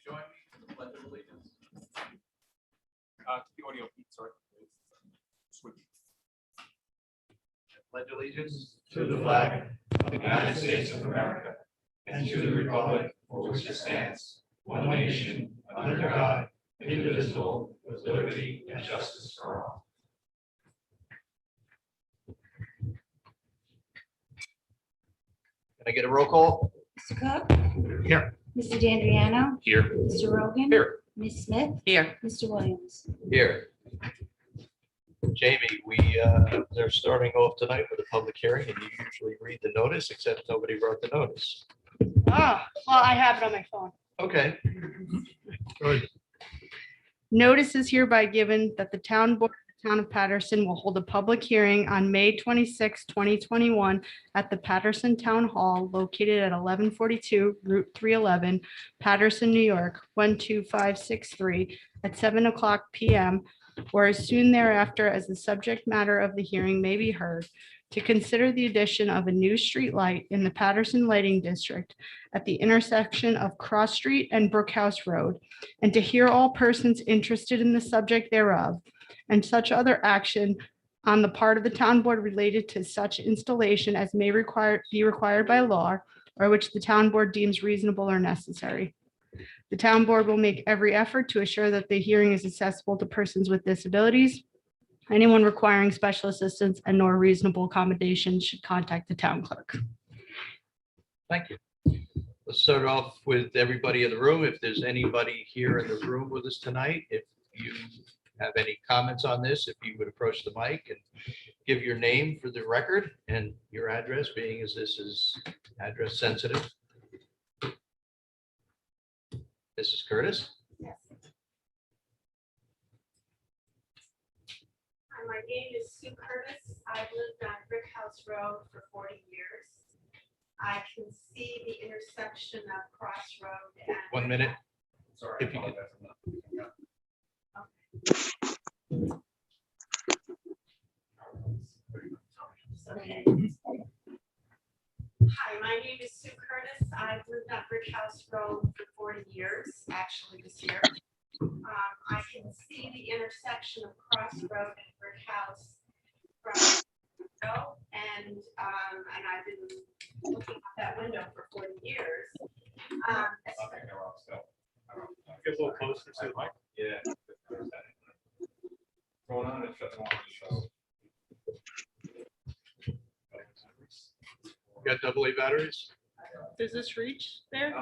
join me in the Pledge of Allegiance? The audio feed, sorry. Switch. Pledge allegiance to the flag of the United States of America and to the republic for which it stands, one nation, under God, indivisible, with liberty and justice for all. Can I get a roll call? Mr. Cook? Here. Mr. D'Andriano? Here. Mr. Rogan? Here. Ms. Smith? Here. Mr. Williams? Here. Jamie, they're starting off tonight with a public hearing, and you usually read the notice, except nobody wrote the notice. Well, I have it on my phone. Okay. Good. Notice is hereby given that the town board of the town of Patterson will hold a public hearing on May 26, 2021 at the Patterson Town Hall located at 1142 Route 311, Patterson, New York, 12563 at 7:00 p.m. or as soon thereafter as the subject matter of the hearing may be heard, to consider the addition of a new street light in the Patterson Lighting District at the intersection of Cross Street and Brookhouse Road, and to hear all persons interested in the subject thereof, and such other action on the part of the town board related to such installation as may be required by law, or which the town board deems reasonable or necessary. The town board will make every effort to assure that the hearing is accessible to persons with disabilities. Anyone requiring special assistance and nor reasonable accommodation should contact the town clerk. Thank you. Let's start off with everybody in the room. If there's anybody here in the room with us tonight, if you have any comments on this, if you would approach the mic and give your name for the record and your address, being as this is address sensitive. Mrs. Curtis? Yes. Hi, my name is Sue Curtis. I've lived on Brickhouse Road for 40 years. I can see the intersection of Cross Road and. 1 minute. Sorry. If you could- Okay. Hi, my name is Sue Curtis. I've lived on Brickhouse Road for 40 years, actually this year. I can see the intersection of Cross Road and Brickhouse from and I've been looking out that window for 40 years. Get a little closer to the mic. Yeah. Going on and shutting off the show. Got AA batteries? Does this reach there?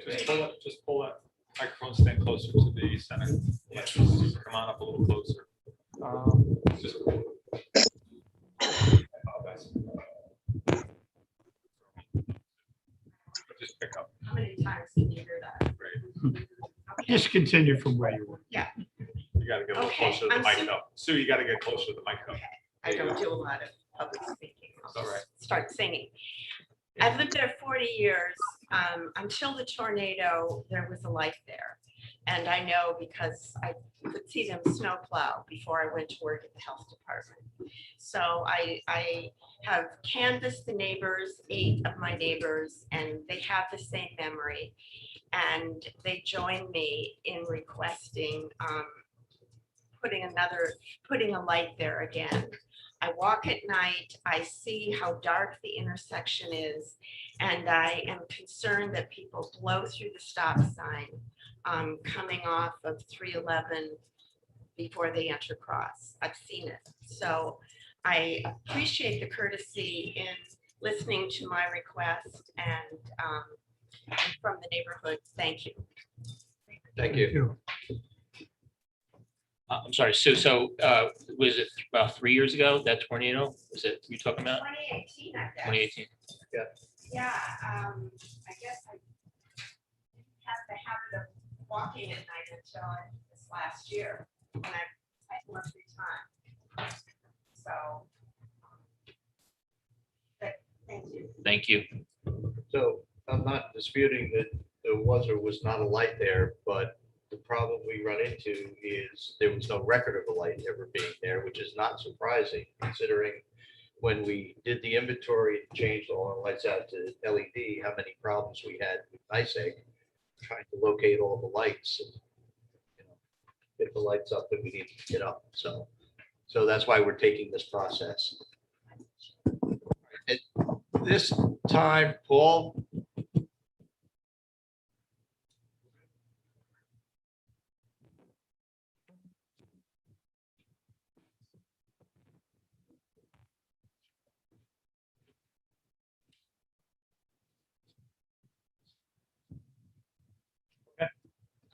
Just pull that microphone stand closer to the center. Yeah, just come on up a little closer. Just Just pick up. How many times can you hear that? Great. Okay. Just continue from where you were. You gotta get a little Okay, closer to the I'm mic Sue- though. Sue, you gotta get closer to the mic though. I don't do a lot of public speaking. I'll All just right. start singing. I've lived there 40 years. Until the tornado, there was a light there. And I know because I could see them snowplow before I went to work at the health department. So I have canvassed the neighbors, 8 of my neighbors, and they have the same memory. And they joined me in requesting putting a light there again. I walk at night, I see how dark the intersection is, and I am concerned that people blow through the stop sign coming off of 311 before they enter cross. I've seen it. So I appreciate the courtesy in listening to my request and from the neighborhood. Thank you. Thank you. I'm sorry, Sue, so was it about 3 years ago, that tornado? Was it, you talking about 2018, I guess. 2018? Yeah, I guess I didn't have the habit of walking at night until this last year, when I had more free time. So, but thank you. Thank you. So I'm not disputing that there was or was not a light there, but the problem we run into is there was no record of a light ever being there, which is not surprising considering when we did the inventory and changed all our lights out to LED, how many problems we had with NICEAG trying to locate all the lights. And, get the lights up that we need to get up. So that's why we're taking this process. At this time, Paul.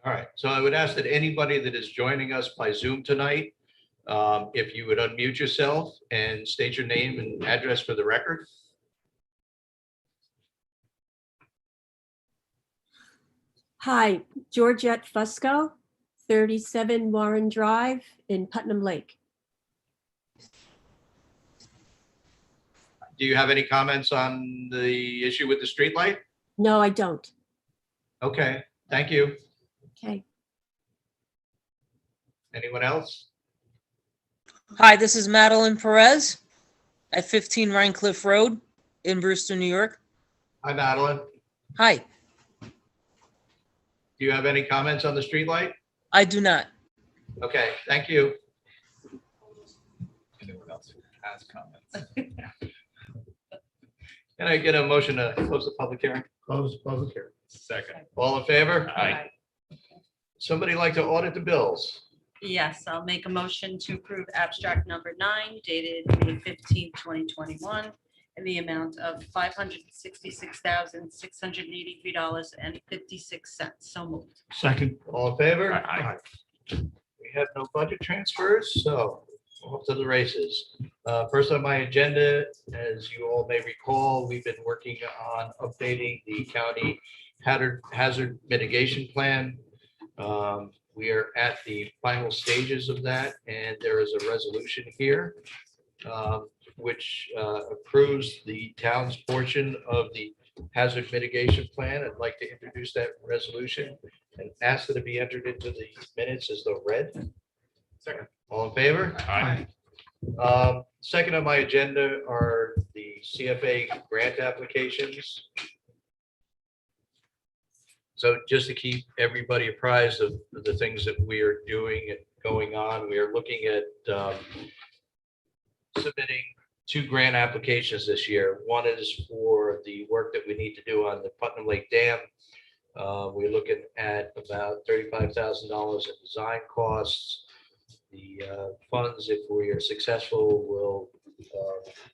All right, so I would ask that anybody that is joining us by Zoom tonight, if you would unmute yourself and state your name and address for the record. Hi, Georgette Fusco, 37 Warren Drive in Putnam Lake. Do you have any comments on the issue with the streetlight? No, I don't. Okay, thank you. Okay. Anyone else? Hi, this is Madeline Perez at 15 Rhine Cliff Road in Brewster, New York. Hi, Madeline. Hi, Do you have any comments on the streetlight? I do not. Okay, thank you. Anyone else who has comments? Can I get a motion to close the public hearing? Close the public hearing. Second. All in favor? Aye. Somebody like to audit the bills? Yes, I'll make a motion to approve abstract number 9 dated May 15th, 2021 in the amount of $566,683.56. So moved. Second. All in favor? Aye. We have no budget transfers, so off to the races. First on my agenda, as you all may recall, we've been working on updating the county hazard mitigation plan. We are at the final stages of that, and there is a resolution here which approves the town's portion of the hazard mitigation plan. I'd like to introduce that resolution and ask that it be entered into the minutes as though read. Second. All in favor? Aye. Second on my agenda are the CFA grant applications. So just to keep everybody apprised of the things that we are doing and going on, we are looking at submitting 2 grant applications this year. One is for the work that we need to do on the Putnam Lake Dam. We're looking at about $35,000 in design costs. The funds, if we are successful, will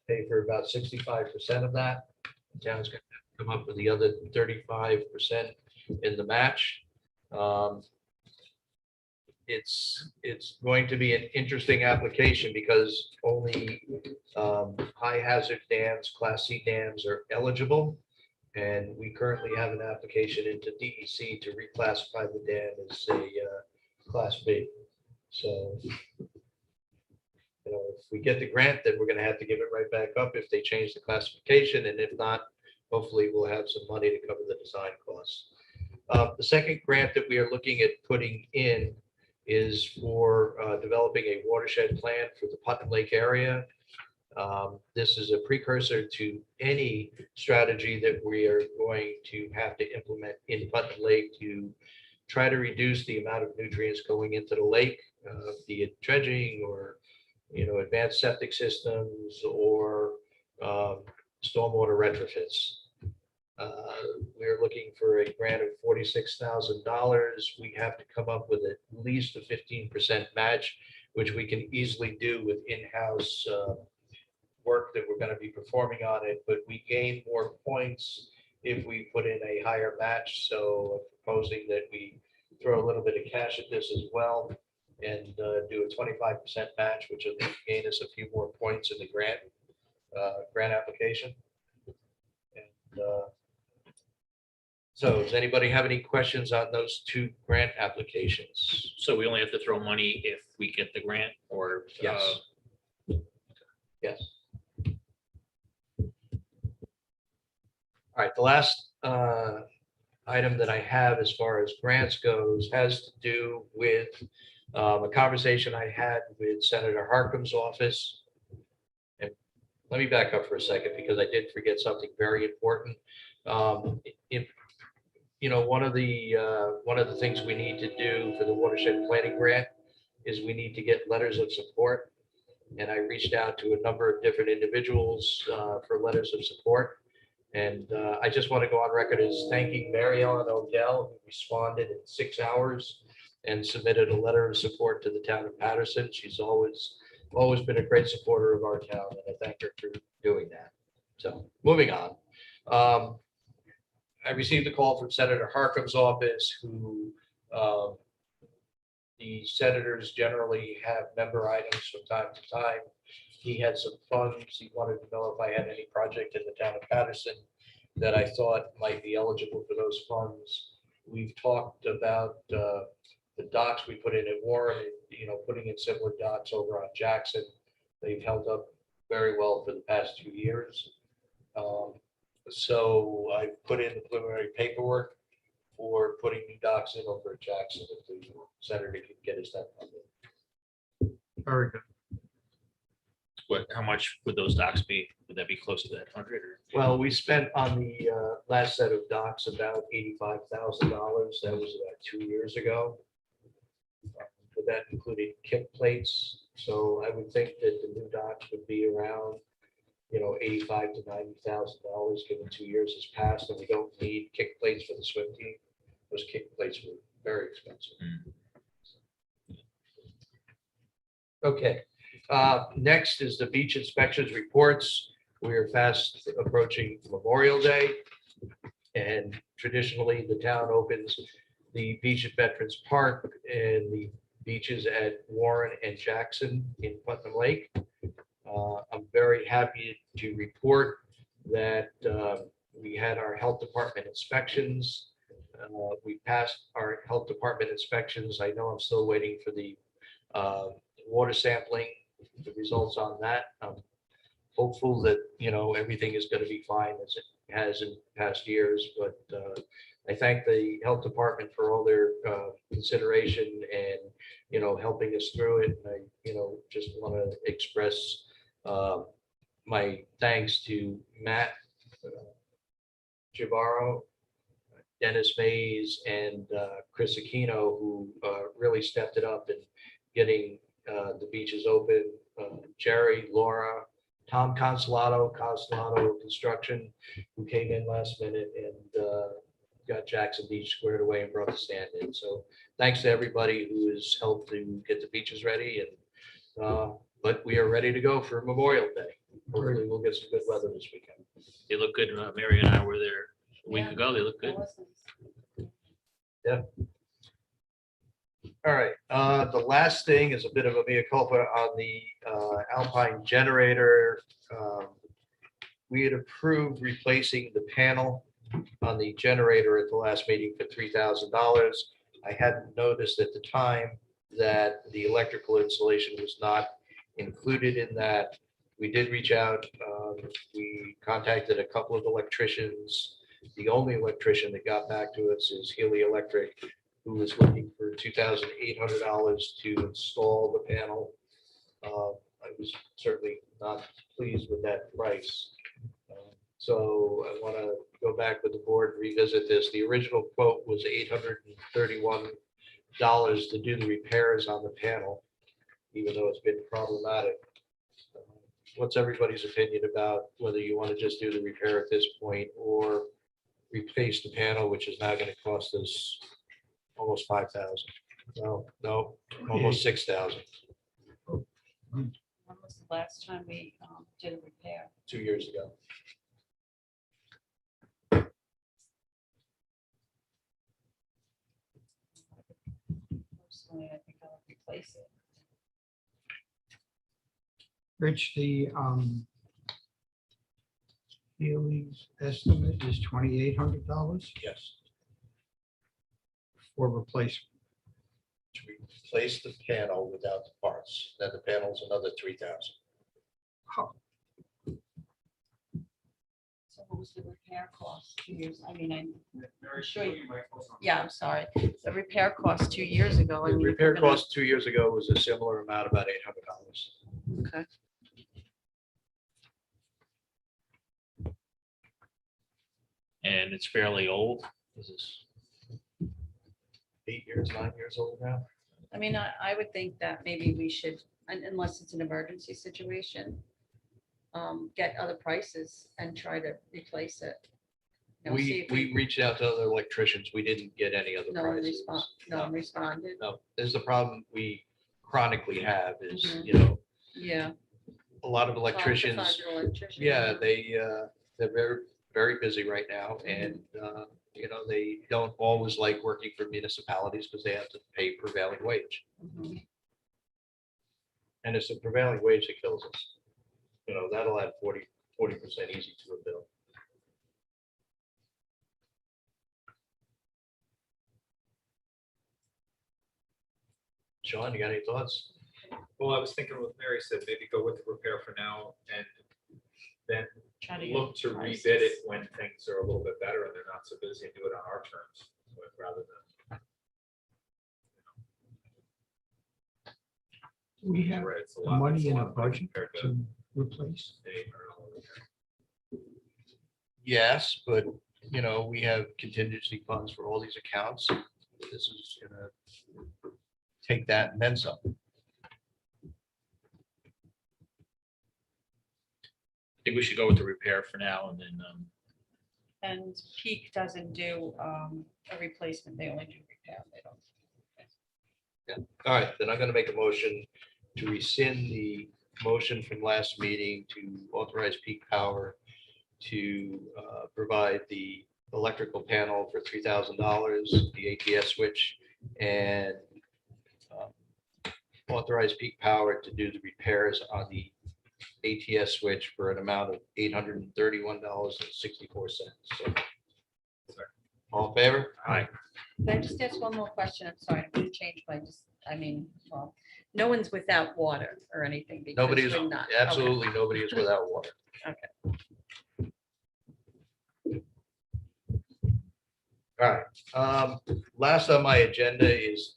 pay for about 65% of that. The town's going to come up with the other 35% in the match. It's going to be an interesting application because only high hazard dams, Class C dams are eligible. And we currently have an application into DEC to reclassify the dam as a Class B. So, if we get the grant, then we're going to have to give it right back up if they change the classification. And if not, hopefully we'll have some money to cover the design costs. The second grant that we are looking at putting in is for developing a watershed plan for the Putnam Lake area. This is a precursor to any strategy that we are going to have to implement in Putnam Lake to try to reduce the amount of nutrients going into the lake, be it dredging or, advanced septic systems or stormwater retrofits. We're looking for a grant of $46,000. We have to come up with at least a 15% match, which we can easily do with in-house work that we're going to be performing on it, but we gain more points if we put in a higher match. So I'm proposing that we throw a little bit of cash at this as well and do a 25% match, which will gain us a few more points in the grant application. And so does anybody have any questions on those 2 grant applications? So we only have to throw money if we get the grant or? Yes. Yes. All right, the last item that I have as far as grants goes has to do with a conversation I had with Senator Harkin's office. And let me back up for a second because I did forget something very important. one of the things we need to do for the watershed planning grant is we need to get letters of support. And I reached out to a number of different individuals for letters of support. And I just want to go on record as thanking Mary Ellen Odell, who responded in 6 hours and submitted a letter of support to the town of Patterson. She's always been a great supporter of our town, and I thank her for doing that. So moving on. I received a call from Senator Harkin's office, who the senators generally have member items from time to time. He had some funds. He wanted to know if I had any project in the town of Patterson that I thought might be eligible for those funds. We've talked about the docks we put in at Warren, putting in similar docks over on Jackson. They've held up very well for the past 2 years. So I put in the preliminary paperwork for putting new docks in over at Jackson, if the senator can get us that funding. Very good. How much would those docks be? Would that be close to that 100 or? Well, we spent on the last set of docks about $85,000. That was about 2 years ago. But that included kick plates. So I would think that the new docks would be around, $85,000 to $90,000, given 2 years has passed, and we don't need kick plates for the swim team. Those kick plates were very expensive. Okay. Next is the beach inspections reports. We are fast approaching Memorial Day, and traditionally the town opens the beach at Veterans Park and the beaches at Warren and Jackson in Putnam Lake. I'm very happy to report that we had our health department inspections. We passed our health department inspections. I know I'm still waiting for the water sampling, the results on that. I'm hopeful that, everything is going to be fine as it has in past years, but I thank the health department for all their consideration and, helping us through it. And I, just want to express my thanks to Matt Javaro, Dennis Mays, and Chris Aquino, who really stepped it up in getting the beaches open. Jerry, Laura, Tom Consolado Construction, who came in last minute and got Jackson Beach squared away and brought the sand in. So thanks to everybody who has helped to get the beaches ready. And but we are ready to go for Memorial Day. Hopefully we'll get some good weather this weekend. They look good. Mary and I were there a week Yeah. ago. They look good. Yeah. All right. The last thing is a bit of a mea culpa on the Alpine generator. We had approved replacing the panel on the generator at the last meeting for $3,000. I hadn't noticed at the time that the electrical installation was not included in that. We did reach out. We contacted a couple of electricians. The only electrician that got back to us is Healy Electric, who was looking for $2,800 to install the panel. I was certainly not pleased with that price. So I want to go back with the board and revisit this. The original quote was $831 to do the repairs on the panel, even though it's been problematic. What's everybody's opinion about whether you want to just do the repair at this point or replace the panel, which is now going to cost us almost $5,000? No, almost $6,000. When was the last time we did a repair? 2 years ago. Personally, I think I'll replace it. Rich, the Healy's estimate is $2,800 Yes. for replacement. To replace the panel without the parts, then the panel's another $3,000. So what was the repair cost 2 years? I mean, I'm sure you, yeah, I'm sorry. The repair cost 2 years ago. I The mean, if repair we're gonna- cost 2 years ago was a similar amount, about $800. Okay. And it's fairly old. This is 8 years, 9 years old now. I mean, I would think that maybe we should, unless it's an emergency situation, get other prices and try to replace it. You know, see We, if we reached out to other electricians. We didn't get any other No one prices. respond, no one responded. No, this is the problem we chronically have is, Mhm. you know, Yeah. a lot of Well, to find electricians, an electrician, yeah, they're very, very busy right now. And, you know, they don't always like working for municipalities because they have to pay prevailing wage. Mhm. And it's the prevailing wage that kills us. You know, that'll add 40% easy to a bill. Sean, you got any thoughts? Well, I was thinking what Mary said, maybe go with the repair for now and then Try to get look to prices. rebid it when things are a little bit better and they're not so busy and do it on our terms rather than. We have Right, it's a the lot- it's money in a lot of money budget compared to to replace. day or repair. Yes, but, you know, we have contingency funds for all these accounts. This is gonna take that and then some. I think we should go with the repair for now and then, And Peak doesn't do a replacement, they only do repair, they don't. All right, then I'm gonna make a motion to rescind the motion from last meeting to authorize Peak Power to provide the electrical panel for $3,000, the ATS switch, and authorize Peak Power to do the repairs on the ATS switch for an amount of $831.64. So, all in favor? Aye. Can I just ask one more question? I'm sorry, I'm gonna change my, well, no one's without water or anything. because Nobody is, we're not. Okay. absolutely nobody is without water. All right, last on my agenda is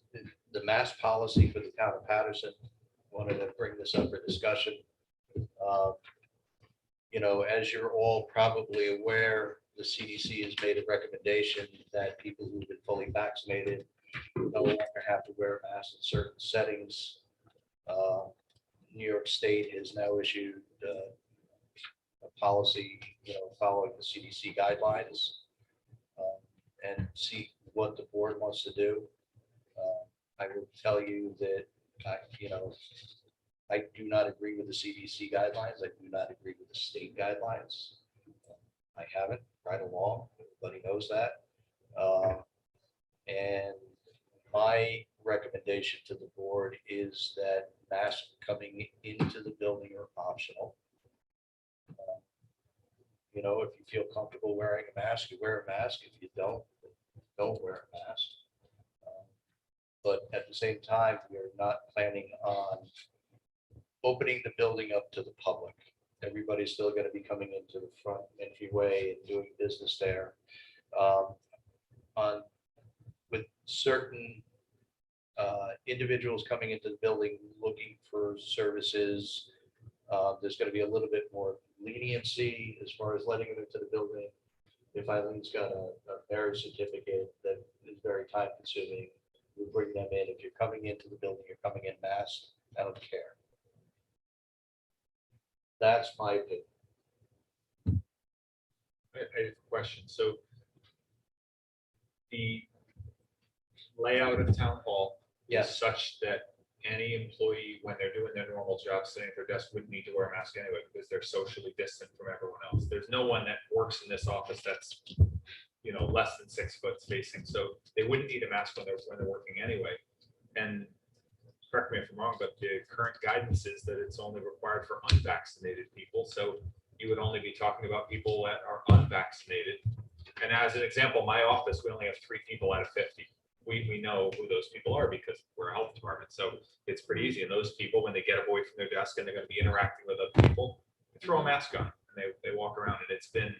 the mask policy for the town of Patterson. Wanted to bring this up for discussion. You know, as you're all probably aware, the CDC has made a recommendation that people who've been fully vaccinated no longer have to wear a mask in certain settings. New York State has now issued a policy, you know, following the CDC guidelines, and see what the board wants to do. I will tell you that, you know, I do not agree with the CDC guidelines. I do not agree with the state guidelines. I haven't right along. Everybody knows that. And my recommendation to the board is that masks coming into the building are optional. You know, if you feel comfortable wearing a mask, you wear a mask. If you don't wear a mask. But at the same time, we're not planning on opening the building up to the public. Everybody's still going to be coming into the front entryway and doing business there. With certain individuals coming into the building looking for services, there's going to be a little bit more leniency as far as letting them into the building. If Eileen's got a marriage certificate that is very time consuming, we bring them in. If you're coming into the building, you're coming in masked, I don't care. That's my opinion. I have a question. So the layout of town hall is Yes. such that any employee, when they're doing their normal job, sitting at their desk, wouldn't need to wear a mask anyway, because they're socially distant from everyone else. There's no one that works in this office that's, you know, less than 6 foot spacing, so they wouldn't need a mask when they're working anyway. And correct me if I'm wrong, but the current guidance is that it's only required for unvaccinated people, so you would only be talking about people that are unvaccinated. And as an example, my office, we only have 3 people out of 50. We know who those people are because we're a health department, so it's pretty easy. And those people, when they get away from their desk and they're going to be interacting with other people, they throw a mask on and they walk around, and it's been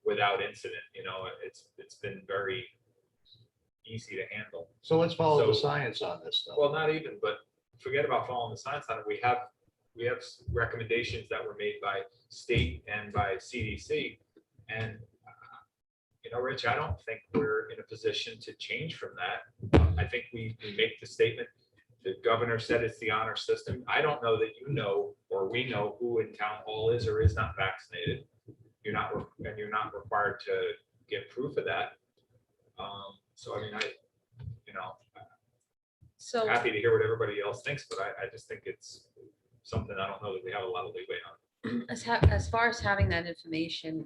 without incident. You know, it's been very easy to handle. So let's follow the So- science on this stuff. Well, not even, but forget about following the science on it. We have recommendations that were made by state and by CDC. And, you know, Rich, I don't think we're in a position to change from that. I think we make the statement. The governor said it's the honor system. I don't know that you know, or we know who in town hall is or is not vaccinated. You're not, and you're not required to get proof of that. So I mean, So, happy to hear what everybody else thinks, but I just think it's something I don't know that we have a lot of leeway on. as far as having that information,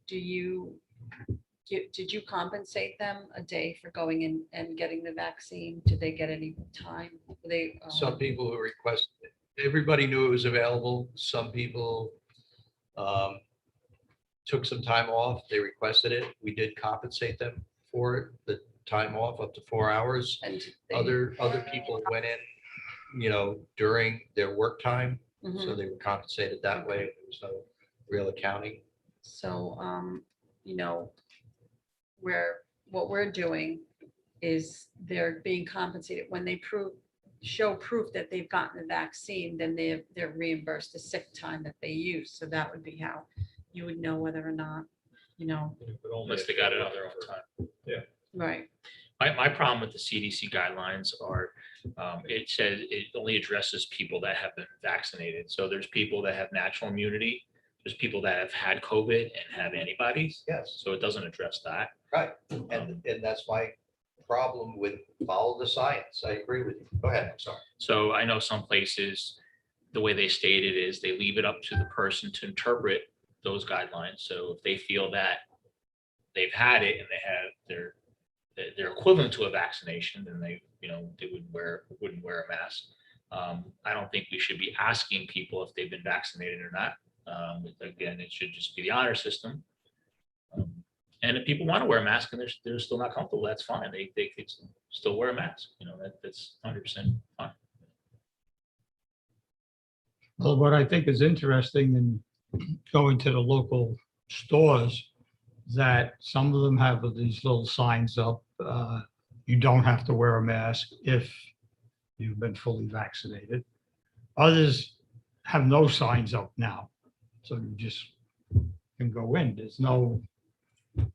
did you compensate them a day for going in and getting the vaccine? Did they get any time? They, Some people who requested it, everybody knew it was available. Some people took some time off. They requested it. We did compensate them for it, the time off up to 4 hours. and they- Other people went in, during their work time, so Mhm. they were compensated that way. There was no real accounting. So, what we're doing is they're being compensated when they show proof that they've gotten the vaccine, then they're reimbursed the sick time that they use. So that would be how you would know whether or not, But only Unless if they got it work on their own for- time. right. My problem with the CDC guidelines are, it says it only addresses people that have been vaccinated. So there's people that have natural immunity. There's people that have had COVID and have antibodies. Yes, So it doesn't address that. right. And that's my problem with follow the science. I agree with you. Go ahead, I'm sorry. So I know some places, the way they state it is they leave it up to the person to interpret those guidelines. So if they feel that they've had it and they're equivalent to a vaccination, then they wouldn't wear a mask. I don't think we should be asking people if they've been vaccinated or not. Again, it should just be the honor system. And if people want to wear a mask and they're still not comfortable, that's fine. They could still wear a mask. That's 100% fine. Well, what I think is interesting in going to the local stores, that some of them have these little signs up. You don't have to wear a mask if you've been fully vaccinated. Others have no signs up now. So you just can go in. There's no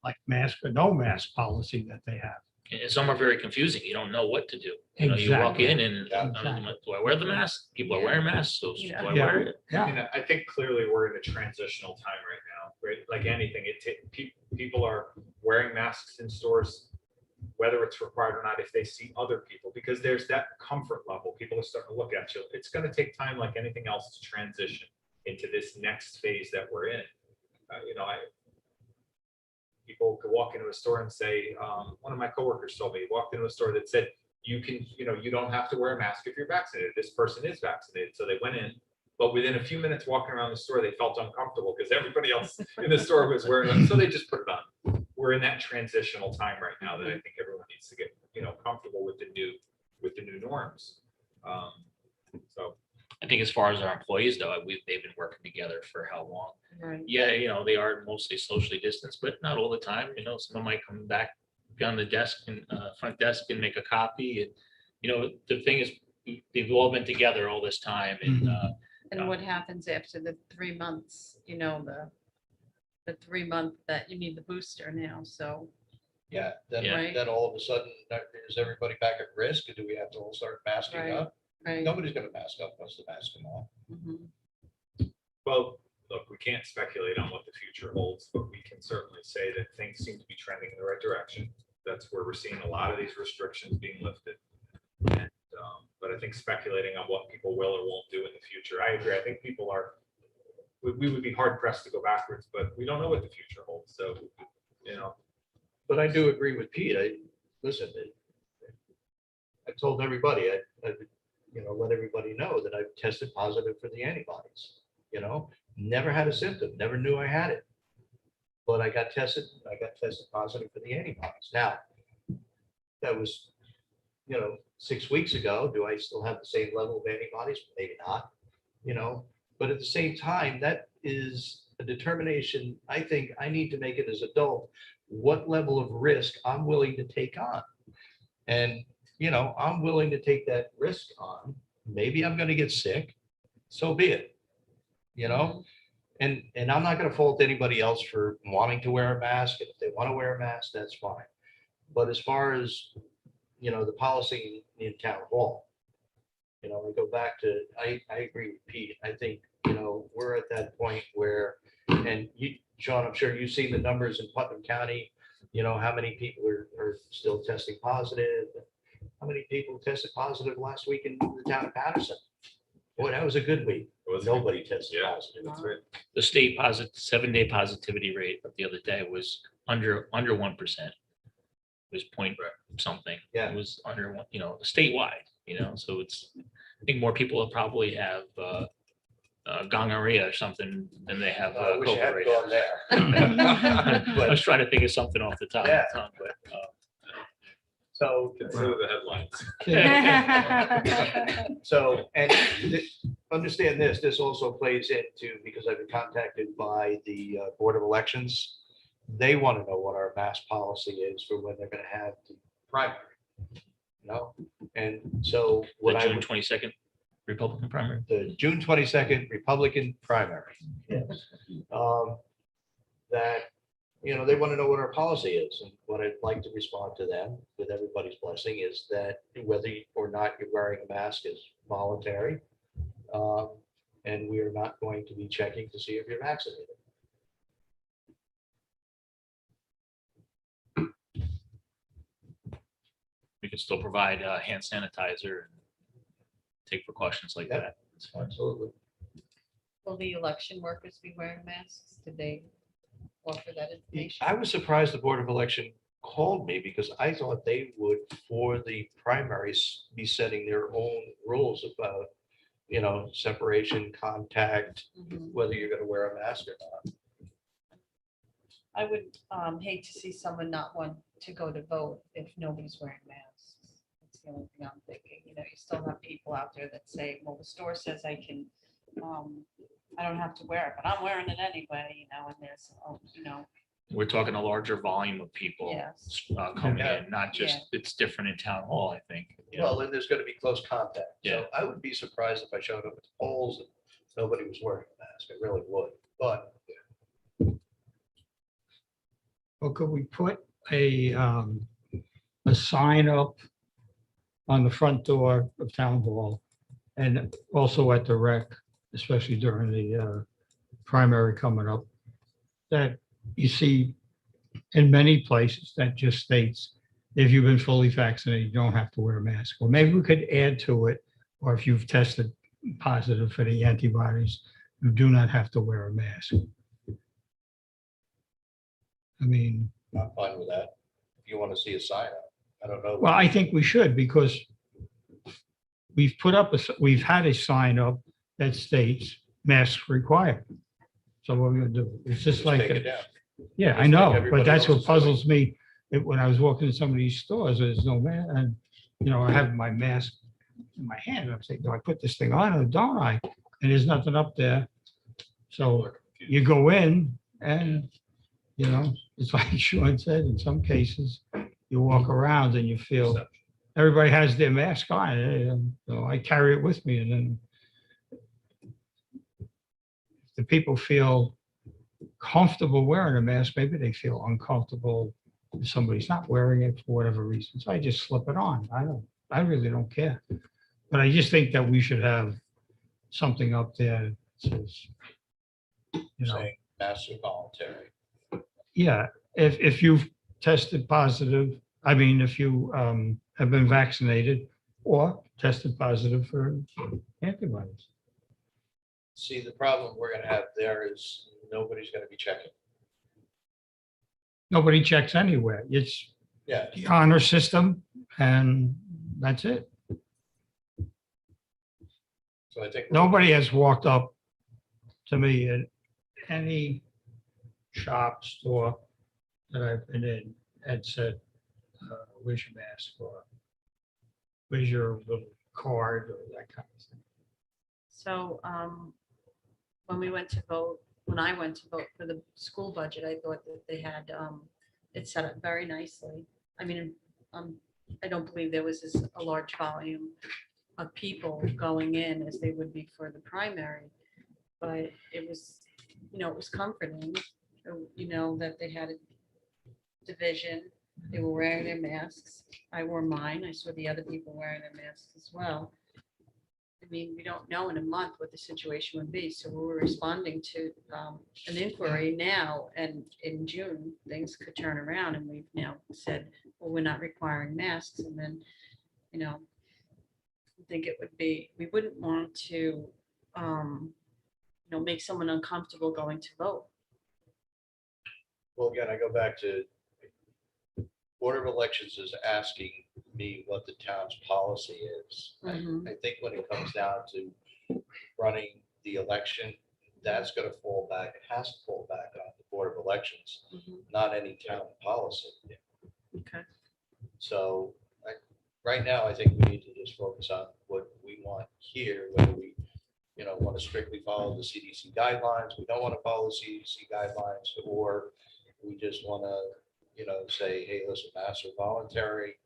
like mask or no mask policy that they have. And some are very confusing. You don't know what to do. You walk Exactly. in and Exactly. do I wear the mask? People are wearing masks, so do I Yeah. wear it? I Yeah, mean, I think clearly we're in a transitional time right now, right? Like anything, people are wearing masks in stores, whether it's required or not, if they see other people, because there's that comfort level. People are starting to look at you. It's going to take time, like anything else, to transition into this next phase that we're in. People could walk into a store and say, one of my coworkers told me, he walked into a store that said, you don't have to wear a mask if you're vaccinated. This person is vaccinated. So they went in, but within a few minutes walking around the store, they felt uncomfortable because everybody else in the store was wearing them. So they just put it on. We're in that transitional time right now that I think everyone needs to get, comfortable with the new norms. So I think as far as our employees though, they've been working together for how long? Right. Yeah, they are mostly socially distanced, but not all the time. Someone might come back on the desk and front desk and make a copy. And, the thing is, they've all been together all this time. And what happens after the 3 months, the 3 month that you need the booster now, so. Yeah, Right. then all of a sudden, is everybody back at risk? Do we have to all start masking Right. up? Right. Nobody's gonna mask up once the mask come off. Mhm. Well, look, we can't speculate on what the future holds, but we can certainly say that things seem to be trending in the right direction. That's where we're seeing a lot of these restrictions being lifted. And, but I think speculating on what people will or won't do in the future, I agree. I think people we would be hard pressed to go backwards, but we don't know what the future holds. So, But I do agree with Pete. I told everybody, I let everybody know that I've tested positive for the antibodies. Never had a symptom, never knew I had it. But I got tested positive for the antibodies. Now, that was, 6 weeks ago. Do I still have the same level of antibodies? Maybe not, but at the same time, that is a determination. I think I need to make it as adult, what level of risk I'm willing to take on. And, I'm willing to take that risk on. Maybe I'm going to get sick. So be it, and I'm not going to fault anybody else for wanting to wear a mask. If they want to wear a mask, that's fine. But as far as the policy in town hall. I go back to, I agree with Pete. I think, we're at that point where, and you, Sean, I'm sure you've seen the numbers in Putnam County, how many people are still testing positive. How many people tested positive last week in the town of Patterson? Boy, that was a good week. Nobody tested Yeah. positive. That's right. The state 7-day positivity rate of the other day was under 1%. It was point something. Yeah. It was under one, statewide, so I think more people probably have gonorrhea or something than they have I wish I COVID hadn't right gone now. there. I was trying to think of something off the top of Yeah. the tongue, but So, Consider the headlines. so, and understand this also plays into, because I've been contacted by the Board of Elections. They want to know what our mask policy is for when they're going to have the primary. And so the what I June would, 22nd Republican primary. the June 22nd Republican primary. Yes. That, they want to know what our policy is, and what I'd like to respond to them with everybody's blessing is that whether or not you're wearing a mask is voluntary. And we are not going to be checking to see if you're vaccinated. We can still provide hand sanitizer and take precautions like Yeah. that. Absolutely. Will the election workers be wearing masks? Did they offer that information? I was surprised the Board of Election called me because I thought they would, for the primaries, be setting their own rules about, separation, contact, Mhm. whether you're going to wear a mask or not. I would hate to see someone not want to go to vote if nobody's wearing masks. That's the only thing I'm thinking. You still have people out there that say, well, the store says I can, I don't have to wear it, but I'm wearing it anyway, and there's, We're talking a larger volume of people yes. coming Yeah. in, not just, it's different in town hall, I think. Well, and there's going to be close contact. Yeah. So I would be surprised if I showed up at the polls and nobody was wearing a mask. I really would. But Well, could we put a sign up on the front door of town hall and also at the rec, especially during the primary coming up, that you see in many places that just states, if you've been fully vaccinated, you don't have to wear a mask. Or maybe we could add to it, or if you've tested positive for the antibodies, you do not have to wear a mask. I mean, I'm fine with that. If you want to see a sign up, I don't know. well, I think we should, because we've we've had a sign up that states masks required. So what are we gonna do? It's just like, Take it down. yeah, I Just like know, everybody but that's else what is doing. puzzles me. When I was walking in some of these stores, there's no man, and, I have my mask in my hand, and I'm saying, do I put this thing on or don't I? And there's nothing up there. So you go in and, it's like Sean said, in some cases, you walk around and you feel, everybody has their mask on. So I carry it with me, and then if the people feel comfortable wearing a mask, maybe they feel uncomfortable if somebody's not wearing it for whatever reason. So I just slip it on. I really don't care. But I just think that we should have something up there that says, Saying masks are voluntary. yeah, if you've tested positive, I mean, if you have been vaccinated or tested positive for antibodies. See, the problem we're going to have there is nobody's going to be checking. Nobody checks anywhere. It's Yeah. the honor system, and that's it. So I think. Nobody has walked up to me at any shop, store that I've been in and said, where's your mask, or where's your little card, or that kind of thing. So when I went to vote for the school budget, I thought that they had it set up very nicely. I mean, I don't believe there was a large volume of people going in as they would be for the primary, but it was, it was comforting, that they had a division They were wearing their masks. I wore mine. I saw the other people wearing their masks as well. I mean, we don't know in a month what the situation would be, so we're responding to an inquiry now, and in June, things could turn around, and we've now said, well, we're not requiring masks, and then, you know, I think it would be, we wouldn't want to, you know, make someone uncomfortable going to vote. Well, again, I go back to Board of Elections is asking me what the town's policy is. Mhm. I think when it comes down to running the election, that's gonna fall back, it has to fall back on the Board of Elections, Mhm. not any town policy. Okay. So right now, I think we need to just focus on what we want here, whether we, want to strictly follow the CDC guidelines, we don't want to follow the CDC guidelines, or we just want to, say, hey, listen, masks are voluntary,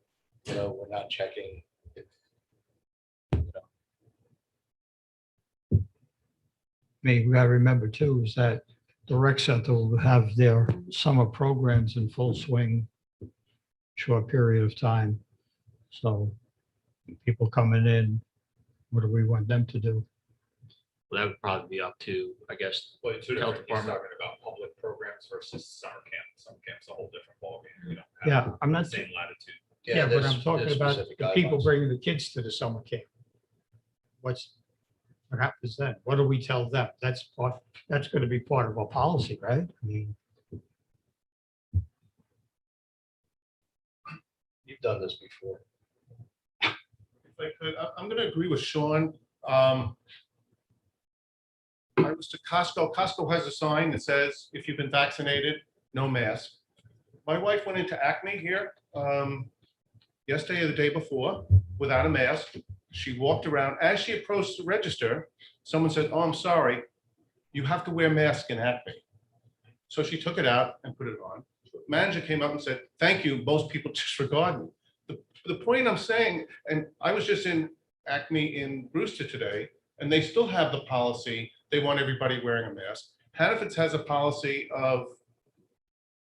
we're not checking. We gotta remember too, is that the rec center will have their summer programs in full swing, short period of time. So people coming in, what do we want them to do? Well, that would probably be up to, I guess, Well, it's two Health different, he's department. talking about public programs versus summer camp. Summer camp's a whole different ballgame. We don't Yeah, have I'm the not, same latitude. yeah, but there's- I'm talking there's about specific the people guidelines. bringing the kids to the summer camp. What happens then? What do we tell them? That's gonna be part of our policy, right? I mean, You've done this before. If I could, I'm going to agree with Sean. I was to Costco. Costco has a sign that says, if you've been vaccinated, no mask. My wife went into Acme here yesterday or the day before without a mask. She walked around. As she approached the register, someone said, oh, I'm sorry, you have to wear a mask in Acme. So she took it out and put it on. Manager came up and said, thank you, most people disregard me. The point I'm saying, and I was just in Acme in Brewster today, and they still have the policy, they want everybody wearing a mask. Hannaford's has a policy of,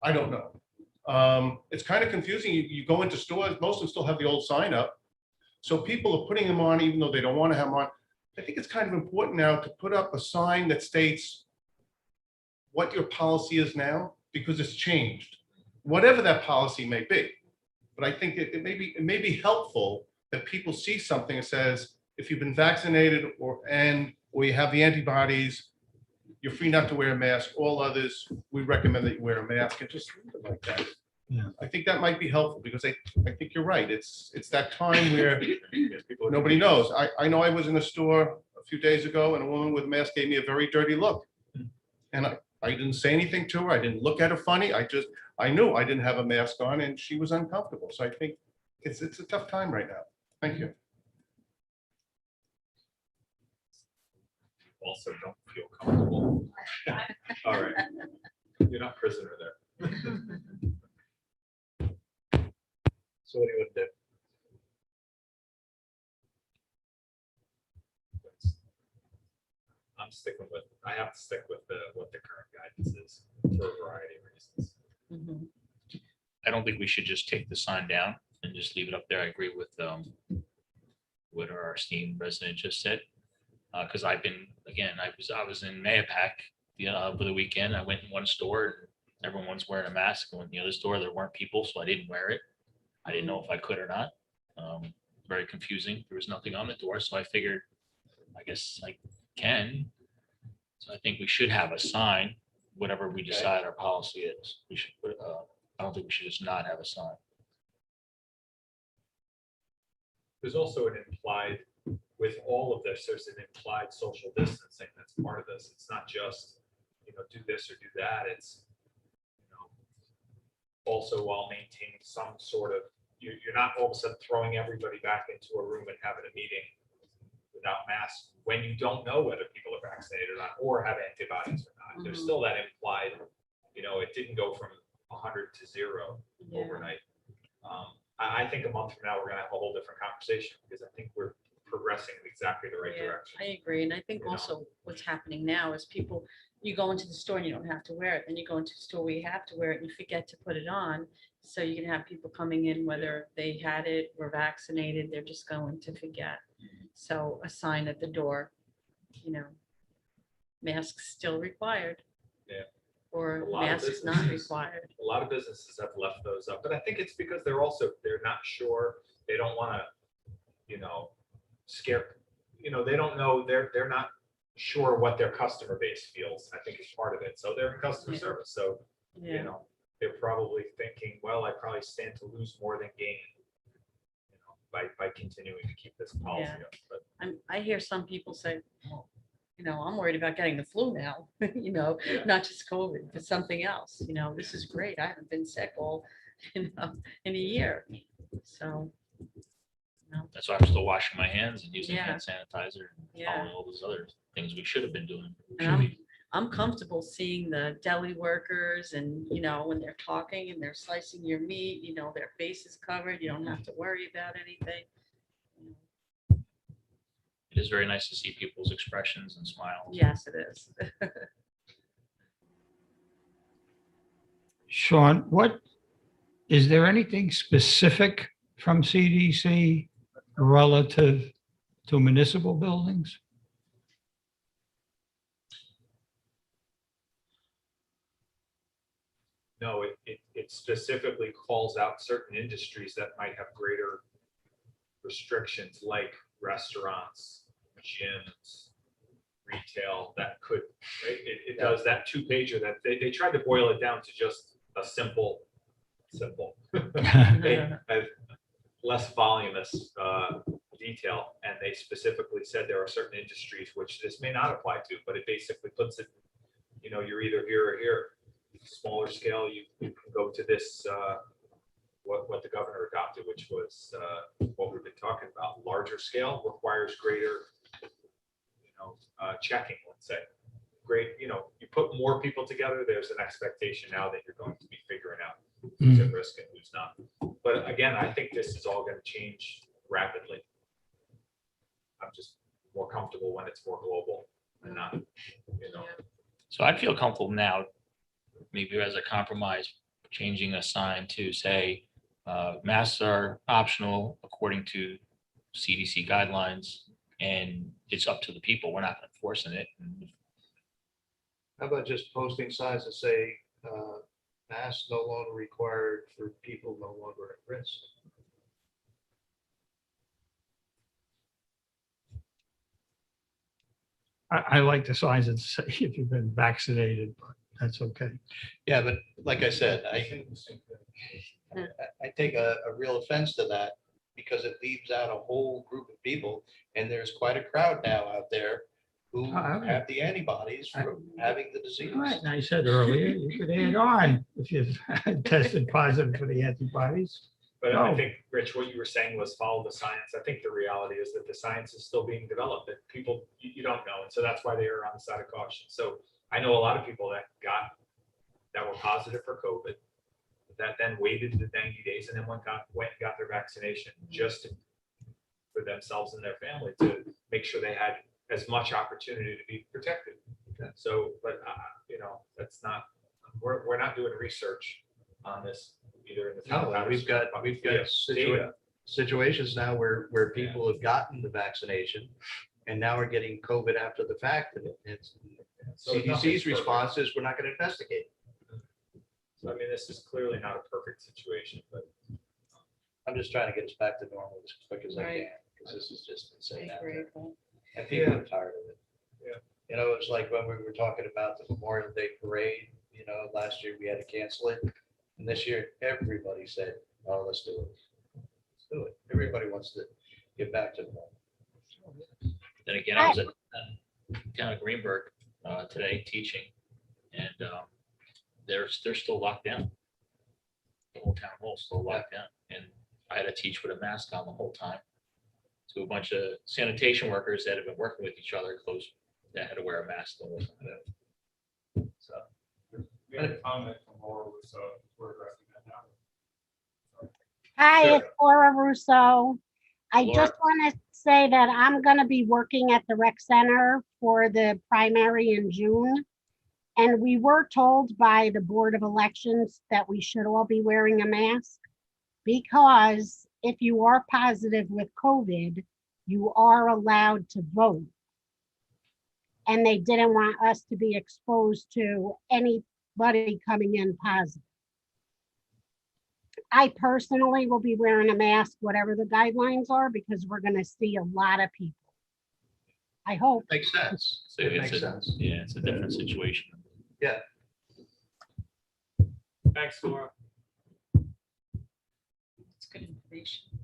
I don't know. It's kind of confusing. You go into stores, most of them still have the old sign up. So people are putting them on even though they don't want to have them on. I think it's kind of important now to put up a sign that states what your policy is now, because it's changed, whatever that policy may be. But I think it may be helpful that people see something that says, if you've been vaccinated or you have the antibodies, you're free not to wear a mask. All others, we recommend that you wear a mask, and just leave it like that. Yeah. I think that might be helpful, because I think you're right. It's that time where nobody knows. I know I was in a store a few days ago and a woman with a mask gave me a very dirty look. And I didn't say anything to her. I didn't look at her funny. I knew I didn't have a mask on and she was uncomfortable. So I think it's a tough time right now. Thank you. Also don't feel comfortable. All right. You're not prisoner there. So what do you want to do? I'm sticking with, I have to stick with what the current guidance is for a variety of reasons. Mhm. I don't think we should just take the sign down and just leave it up there. I agree with what our esteemed resident just said. Because I've been, again, I was in Mayapack for the weekend. I went in one store and everyone's wearing a mask. I went in the other store, there weren't people, so I didn't wear it. I didn't know if I could or not. Very confusing. There was nothing on the door, so I figured, I guess I can. So I think we should have a sign, whatever we decide our policy is. We should put, I don't think we should just not have a sign. There's also an implied, with all of this, there's an implied social distancing that's part of this. It's not just, do this or do that. It's, also while maintaining some sort of, you're not all of a sudden throwing everybody back into a room and having a meeting without masks when you don't know whether people are vaccinated or not, or have antibodies or not. There's still that implied, it didn't go from 100 to 0 Yeah. overnight. I think a month from now, we're gonna have a whole different conversation, because I think we're progressing in exactly the right Yeah, direction. I agree. And I think You know? also what's happening now is you go into the store and you don't have to wear it. Then you go into the store where you have to wear it and you forget to put it on. So you can have people coming in, whether they had it or vaccinated, they're just going to forget. So a sign at the door, you know, masks still required. Yeah. Or A lot of masks not businesses- required. A lot of businesses have left those up, but I think it's because they're not sure. They don't want to, scare, they don't know, they're not sure what their customer base feels, I think is part of it. So they're in customer Yeah. service. So, Yeah. they're probably thinking, well, I probably stand to lose more than gain, by continuing to keep this policy Yeah. up. But I hear some people say, oh, I'm worried about getting the flu now, Yeah. not just COVID, but something else. This is great. I haven't been sick all, in a year. So, That's why I'm still washing my hands and using Yeah. hand sanitizer and Yeah. following all those other things we should have been doing. and I'm comfortable seeing the deli workers and, when they're talking and they're slicing your meat, their face is covered. You don't have to worry about anything. It is very nice to see people's expressions and smiles. Yes, it is. Sean, is there anything specific from CDC relative to municipal buildings? no, it specifically calls out certain industries that might have greater restrictions, like restaurants, gyms, retail, that could, right? It does that 2-pager that they tried to boil it down to just a simple, a less voluminous detail. And they specifically said there are certain industries which this may not apply to, but it basically puts it, you're either here or here. Smaller scale, you can go to this, what the governor adopted, which was what we've been talking about. Larger scale requires greater, checking, let's say. Great, you put more people together, there's an expectation now that you're going to be figuring out who's at risk and who's not. But again, I think this is all going to change rapidly. I'm just more comfortable when it's more global and not, So I'd feel comfortable now, maybe as a compromise, changing a sign to say, masks are optional according to CDC guidelines, and it's up to the people. We're not enforcing it. How about just posting signs that say, masks no longer required for people no longer at risk? I like the signs that say if you've been vaccinated, but that's okay. Yeah, but like I said, I take a real offense to that because it leaves out a whole group of people, and there's quite a crowd now out there who have the antibodies from having the disease. Right, and I said earlier, you could add on if you've tested positive for the antibodies. But I No. think, Rich, what you were saying was follow the science. I think the reality is that the science is still being developed, that people, you don't know. And so that's why they are on the side of caution. So I know a lot of people that were positive for COVID, that then waited the 90 days and then went and got their vaccination just for themselves and their family to make sure they had as much opportunity to be protected. So, but that's not, we're not doing research on this either in the town. No, of we've Patterson, got but we have data. situations now where people have gotten the vaccination and now are getting COVID after the fact. And it's So nothing's CDC's perfect. response is, we're not going to investigate. So I mean, this is clearly not a perfect situation, but I'm just trying to get us back to normal as quick as I Right. can, because this is just insane I out agree. there. And people are tired of it. Yeah. It's like when we were talking about the Memorial Day parade, last year we had to cancel it. And this year, everybody said, oh, let's do it. Let's do it. Everybody wants to get back to normal. Then again, I was at down at Greenberg today teaching, and they're still locked down. The whole town hall still locked down, and I had to teach with a mask on the whole time to a bunch of sanitation workers that have been working with each other close, that had to wear a mask the whole time. So We had a comment from Laura, so we're addressing that now. Hi, Sure. it's Laura Russo. I Laura. just want to say that I'm going to be working at the rec center for the primary in June. And we were told by the Board of Elections that we should all be wearing a mask because if you are positive with COVID, you are allowed to vote. And they didn't want us to be exposed to anybody coming in positive. I personally will be wearing a mask, whatever the guidelines are, because we're gonna see a lot of people. I hope. Makes sense. So It it's makes a- sense. Yeah, it's a different situation. Yeah. Thanks, Laura. It's good information.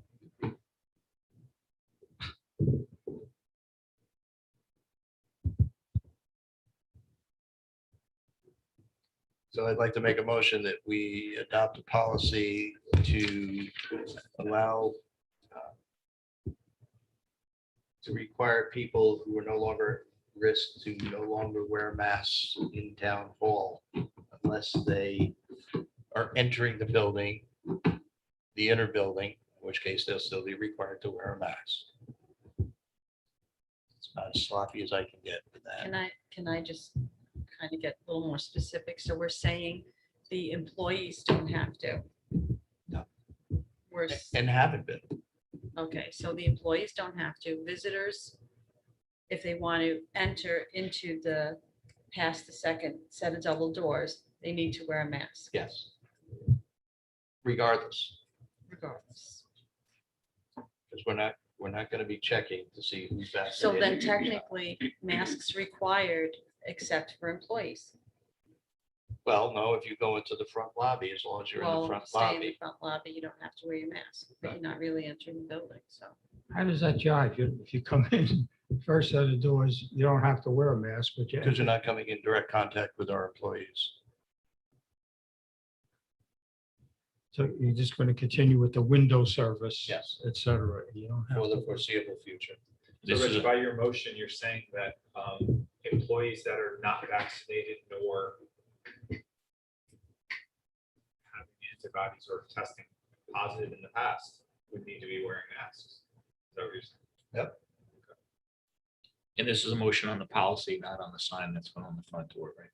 So I'd like to make a motion that we adopt a policy to allow to require people who are no longer at risk to no longer wear masks in town hall unless they are entering the building, the inner building, in which case they'll still be required to wear a mask. It's about as sloppy as I can get with that. Can I just kind of get a little more specific? So we're saying the employees don't have to. No. We're, And haven't been. okay, so the employees don't have to. Visitors, if they want to enter into the, past the second set of double doors, they need to wear a mask Yes. Regardless, regardless. because we're not going to be checking to see who's vaccinated. So then technically, masks required except for employees. Well, no, if you go into the front lobby, as long as you're in the Well, front stay in the lobby. front lobby, you don't have to wear your mask, but you're not really entering the building, so. How does that jive? If you come in first set of doors, you don't have to wear a mask, but you. Because you're not coming in direct contact with our employees. So you're just going to continue with the window service. Yes. Et cetera. You don't have For the to. foreseeable future. So This is Rich, a- by your motion, you're saying that employees that are not vaccinated nor having antibodies or testing positive in the past would need to be wearing masks. Is that what you're saying? And this is a motion on the policy, not on the sign that's going on the front door, right?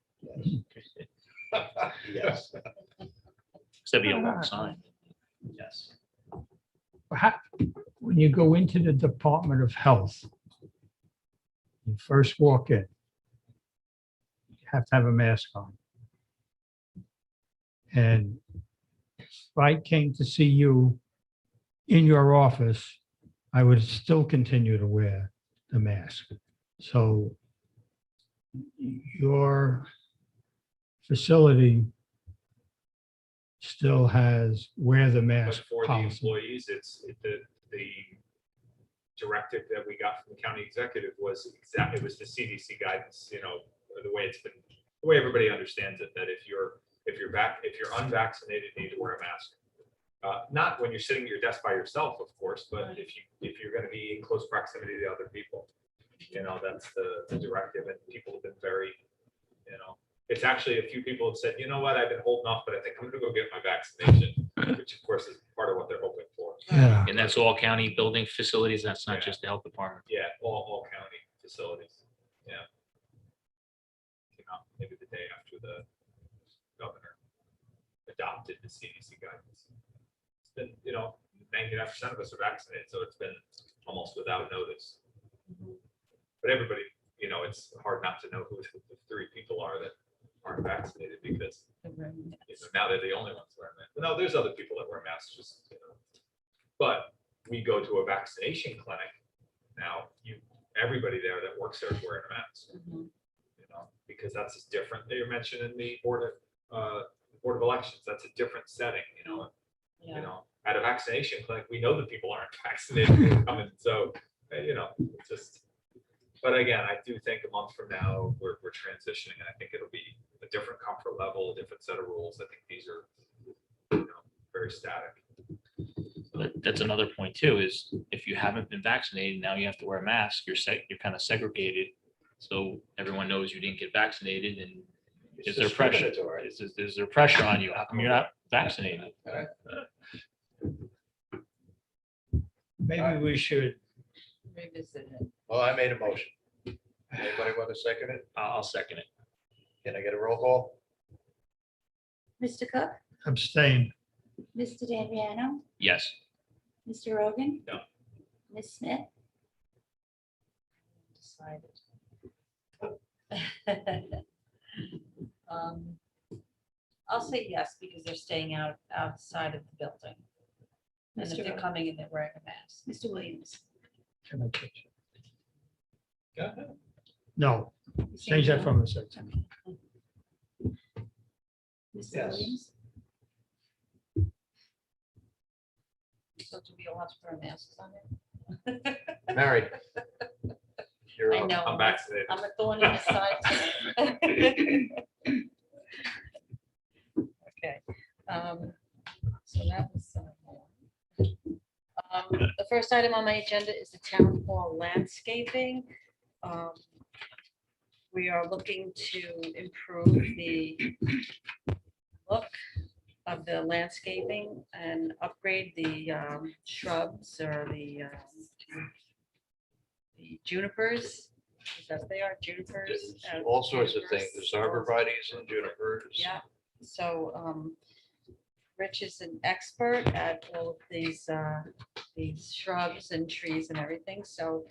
Yes. Except be a long sign. Yes. When you go into the Department of Health, you first walk in, you have to have a mask on. And if I came to see you in your office, I would still continue to wear the mask. So your facility still has wear the But mask for the policy. employees, the directive that we got from the county executive was exactly, it was the CDC guidance, you know, the way it's been, the way everybody understands it, that if you're unvaccinated, you need to wear a mask. Not when you're sitting at your desk by yourself, of course, but if you're going to be in close proximity to other people, you know, that's the directive, and people have been very, you know, it's actually a few people have said, you know what, I've been holding off, but I think I'm going to go get my vaccination, which of course is part of what they're hoping for. Yeah. And that's all county building facilities. That's not just the health department. Yeah, all county facilities, yeah. Came out maybe the day after the governor adopted the CDC guidance. It's been, you know, 99% of us are vaccinated, so it's been almost without notice. But everybody, you know, it's hard not to know who the three people are that aren't vaccinated, because you know, now they're the only ones wearing masks. No, there's other people that wear masks, just, you know. But we go to a vaccination clinic now, everybody there that works there is wearing a mask, you know, because that's just different. They mentioned in the Board of Elections, that's a different setting, you know. You know, at a vaccination clinic, we know that people aren't vaccinated who are coming, so, you know, it's just. But again, I do think a month from now, we're transitioning, and I think it'll be a different comfort level, a different set of rules. I think these are, you know, very static. But that's another point too, is if you haven't been vaccinated, now you have to wear a mask, you're kind of segregated. So everyone knows you didn't get vaccinated, and is there pressure? Is there pressure on you? How come you're not vaccinated? Maybe we should, Revisit it. Well, I made a motion. Anybody want to second it? I'll second it. Can I get a roll call? Mr. Cook, Abstain. Mr. D'Adriano, Yes. Mr. Rogan. No. Ms. Smith, Decided. I'll say yes, because they're staying outside of the building. And if Mr. they're coming in, they're wearing a mask. Mr. Williams. Can I touch it? Go ahead. No, change that from a six. Mr. Yes. Williams, So do we all have to wear masks on it? Mary. You're I up. know. I'm vaccinated. I'm a thorn in the side. Okay. So that was. The first item on my agenda is the town hall landscaping. We are looking to improve the look of the landscaping and upgrade the shrubs or the junipers. Is that what they are, junipers? There's all sorts of things. There's arborvitaes and junipers. Yeah, so Rich is an expert at all of these shrubs and trees and everything, so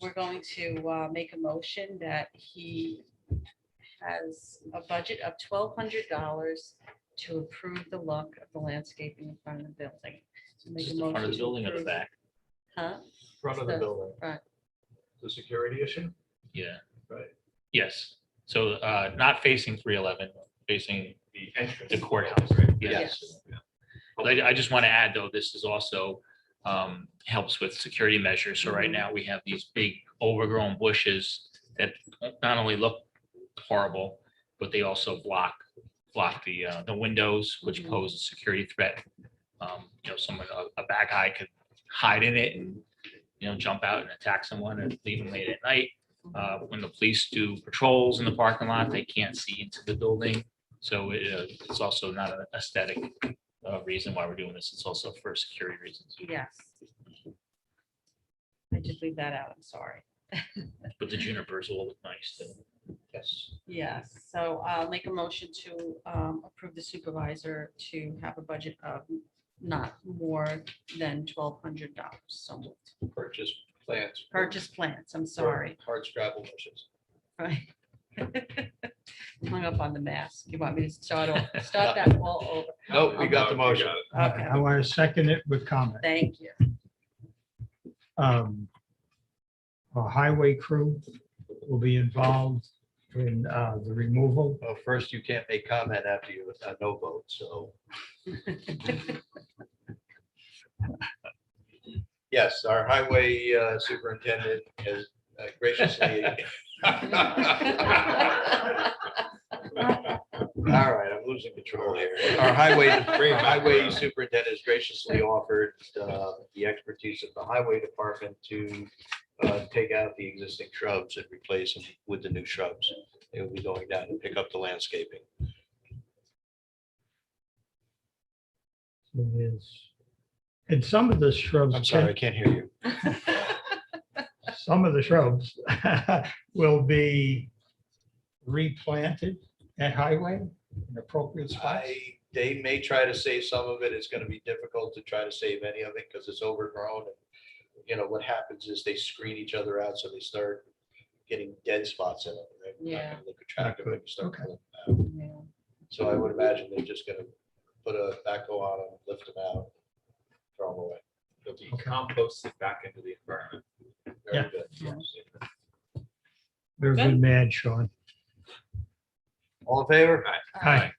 we're going to make a motion that he has a budget of $1,200 to improve the look of the landscaping in front of the building. So make Is a this the front motion of the to building or the approve- back? Huh? Front of the The building. front. The security issue? Yeah. Right. Yes. So not facing 311, facing The entrance. the courthouse, right? Yes. But I just want to add, though, this is also helps with security measures. So right now, we have these big overgrown bushes that not only look horrible, but they also block the windows, which Mhm. pose a security threat. Someone, a bad guy could hide in it and, jump out and attack someone and leave them late at night. When the police do patrols in the parking lot, they can't see into the building. So it's also not an aesthetic reason why we're doing this. It's also for security reasons. Yes. I did leave that out, I'm sorry. But the junipers will look nice too. Yes. Yes, so I'll make a motion to approve the supervisor to have a budget of not more than $1,200. So moved. Purchase plants. Purchase plants, I'm sorry. Hard scrabble bushes. Right. Hung up on the mask. You want me to start that all over? Nope, we got the You motion. got it. Okay, I want to second it with comment. thank you. Our highway crew will be involved in the removal. Well, first, you can't make comment after you no vote, so. Yes, our highway superintendent has graciously. All right, I'm losing control here. Our highway superintendent has graciously offered the expertise of the highway department to take out the existing shrubs and replace them with the new shrubs. They will be going down and pick up the landscaping. And some of the shrubs. I'm sorry, I can't hear you. Some of the shrubs will be replanted at highway in appropriate spots. They may try to save some of it. It's going to be difficult to try to save any of it because it's overgrown. And, what happens is they screen each other out, so they start getting dead spots in it. Right? Not Yeah. gonna look attractive when you start Okay. pulling them out. Yeah. So I would imagine they're just going to put a backhoe on them, lift them out, throw them away. They'll be Okay. composted back into the environment. Very Yeah. good. You're a good man, Sean. All in favor? Hi.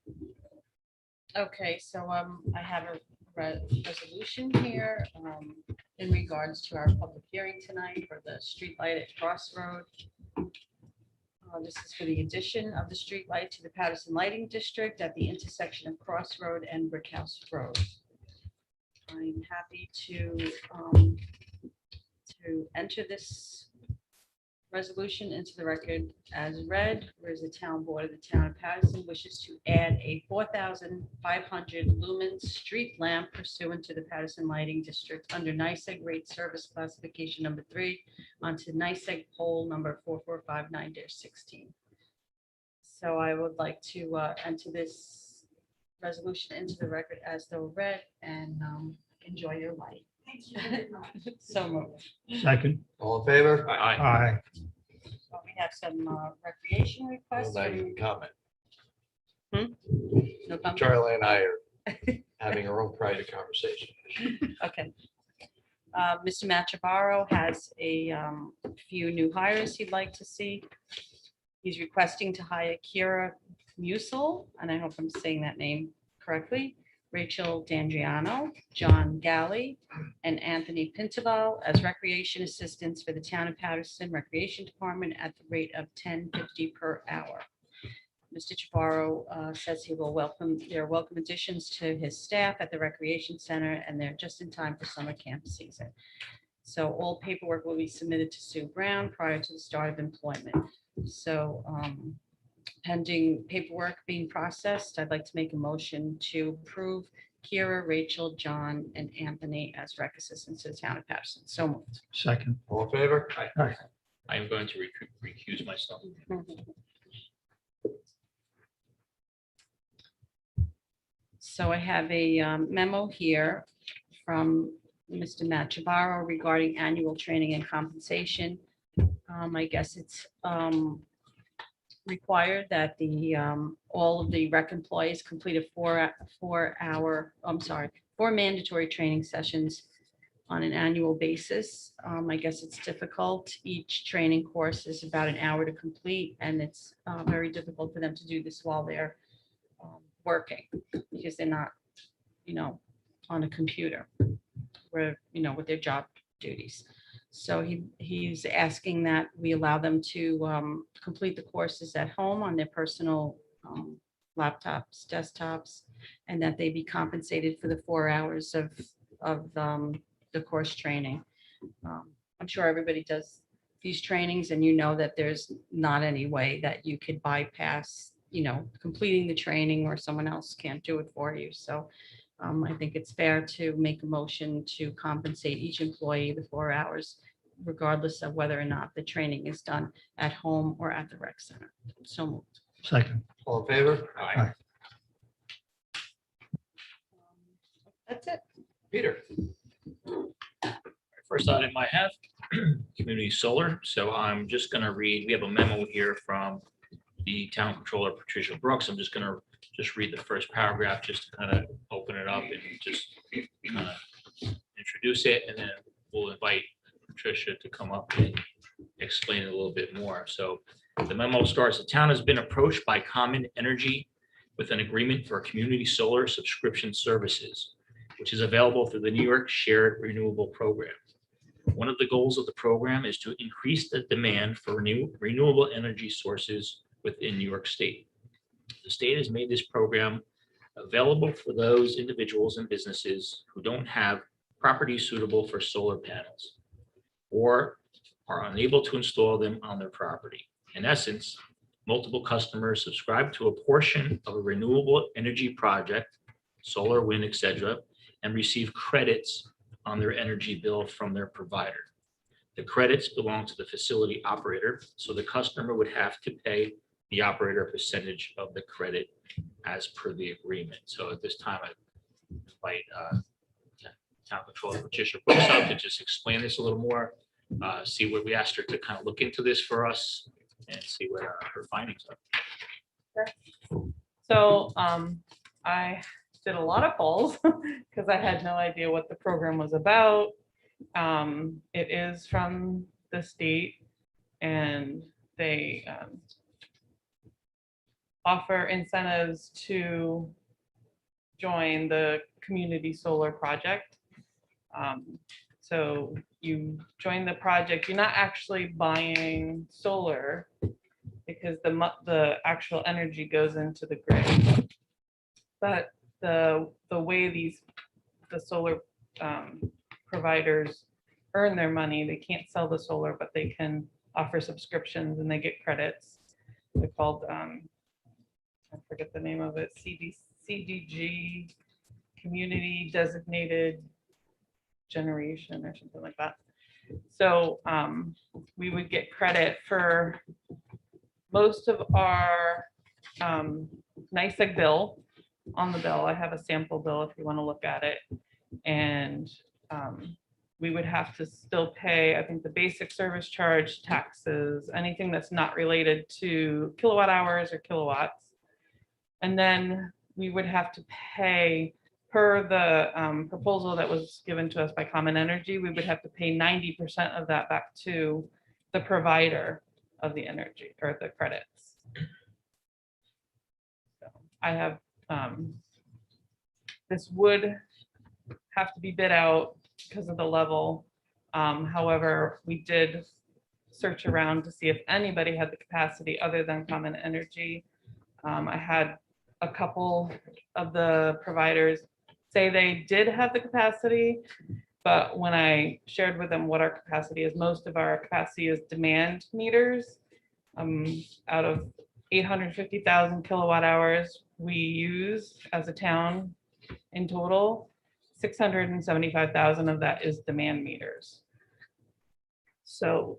Okay, so I have a resolution here in regards to our public hearing tonight for the street light at Crossroad. This is for the addition of the street light to the Patterson Lighting District at the intersection of Crossroad and Brick House Road. I'm happy to enter this resolution into the record as read, whereas the town board of the town of Patterson wishes to add a 4,500 lumen street lamp pursuant to the Patterson Lighting District under NICEAG rate service classification number 3 onto NICEAG poll number 4459-16. So I would like to enter this resolution into the record as though read and enjoy your life. So moved. Second. All in favor? Aye. Aye. We have some recreation requests. Well, now you from- can comment. No comment? Charlie and I are having our own private conversation. Okay. Mr. Machabaro has a few new hires he'd like to see. He's requesting to hire Kira Musel, and I hope I'm saying that name correctly, Rachel D'Andriano, John Galley, and Anthony Pintaval as recreation assistants for the Town of Patterson Recreation Department at the rate of $10.50 per hour. Mr. Chavarro says they're welcome additions to his staff at the Recreation Center, and they're just in time for summer camp season. So all paperwork will be submitted to Sue Brown prior to the start of employment. So pending paperwork being processed, I'd like to make a motion to approve Kira, Rachel, John, and Anthony as rec assistants to the Town of Patterson. So moved. Second. All in favor? Aye. I am going to recuse myself. So I have a memo here from Mr. Matt Chavarro regarding annual training and compensation. I guess it's required that all of the rec employees complete a four mandatory training sessions on an annual basis. I guess it's difficult. Each training course is about an hour to complete, and it's very difficult for them to do this while they're working, because they're not, on a computer where, with their job duties. So he's asking that we allow them to complete the courses at home on their personal laptops, desktops, and that they be compensated for the 4 hours of the course training. I'm sure everybody does these trainings, and that there's not any way that you could bypass completing the training, or someone else can't do it for you. So I think it's fair to make a motion to compensate each employee the 4 hours, regardless of whether or not the training is done at home or at the rec center. So moved. Second. All in favor? Aye. That's it. Peter? First item I have, community solar. So I'm just going to read, we have a memo here from the town controller, Patricia Brooks. I'm just going to read the first paragraph just to kind of open it up and just kind of introduce it. And then we'll invite Patricia to come up and explain it a little bit more. So the memo starts, the town has been approached by Common Energy with an agreement for community solar subscription services, which is available through the New York Shared Renewable Program. One of the goals of the program is to increase the demand for renewable energy sources within New York State. The state has made this program available for those individuals and businesses who don't have property suitable for solar panels or are unable to install them on their property. In essence, multiple customers subscribe to a portion of a renewable energy project, solar, wind, etc., and receive credits on their energy bill from their provider. The credits belong to the facility operator, so the customer would have to pay the operator a percentage of the credit as per the agreement. So at this time, I invite Town Controller Patricia Brooks up to just explain this a little more, see what we asked her to kind of look into this for us and see what her findings are. So I did a lot of polls because I had no idea what the program was about. It is from the state, and they offer incentives to join the community solar project. So you join the project, you're not actually buying solar because the actual energy goes into the grid. But the way the solar providers earn their money, they can't sell the solar, but they can offer subscriptions and they get credits. They're called, I forget the name of it, CDG, Community Designated Generation or something like that. So we would get credit for most of our NYSEG bill. On the bill, I have a sample bill if you want to look at it. And we would have to still pay, I think, the basic service charge, taxes, anything that's not related to kilowatt hours or kilowatts. And then we would have to pay, per the proposal that was given to us by Common Energy, we would have to pay 90% of that back to the provider of the energy or the credits. So I have, this would have to be bid out because of the level. However, we did search around to see if anybody had the capacity other than Common Energy. I had a couple of the providers say they did have the capacity, but when I shared with them what our capacity is, most of our capacity is demand meters. Out of 850,000 kilowatt hours we use as a town in total, 675,000 of that is demand meters. So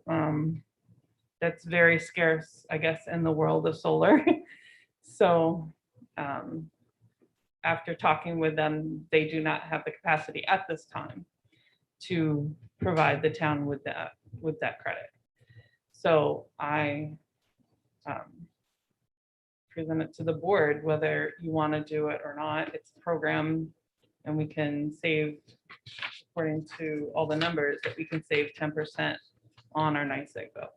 that's very scarce, I guess, in the world of solar. So after talking with them, they do not have the capacity at this time to provide the town with that credit. So I present it to the board whether you want to do it or not. It's a program, and we can save, according to all the numbers, that we can save 10% on our NYSEG bill.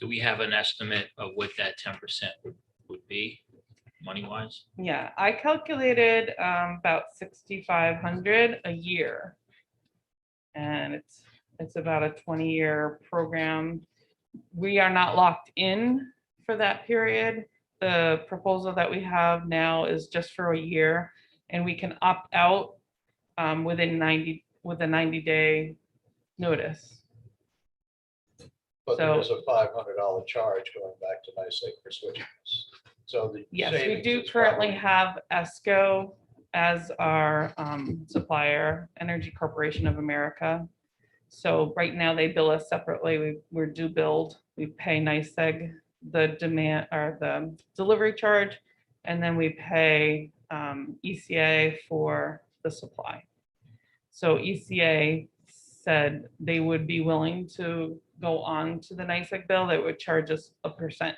Do we have an estimate of what that 10% would be, money-wise? Yeah, I calculated about 6,500 a year. And it's about a 20-year program. We are not locked in for that period. The proposal that we have now is just for a year, and we can opt out with a 90-day notice. But So- there's a $500 charge going back to NYSEG for switching this. So the Yes, we savings do is currently probably- have ESCO as our supplier, Energy Corporation of America. So right now they bill us separately. We're due billed. We pay NYSEG the demand or the delivery charge, and then we pay ECA for the supply. So ECA said they would be willing to go on to the NYSEG bill. They would charge us 1%.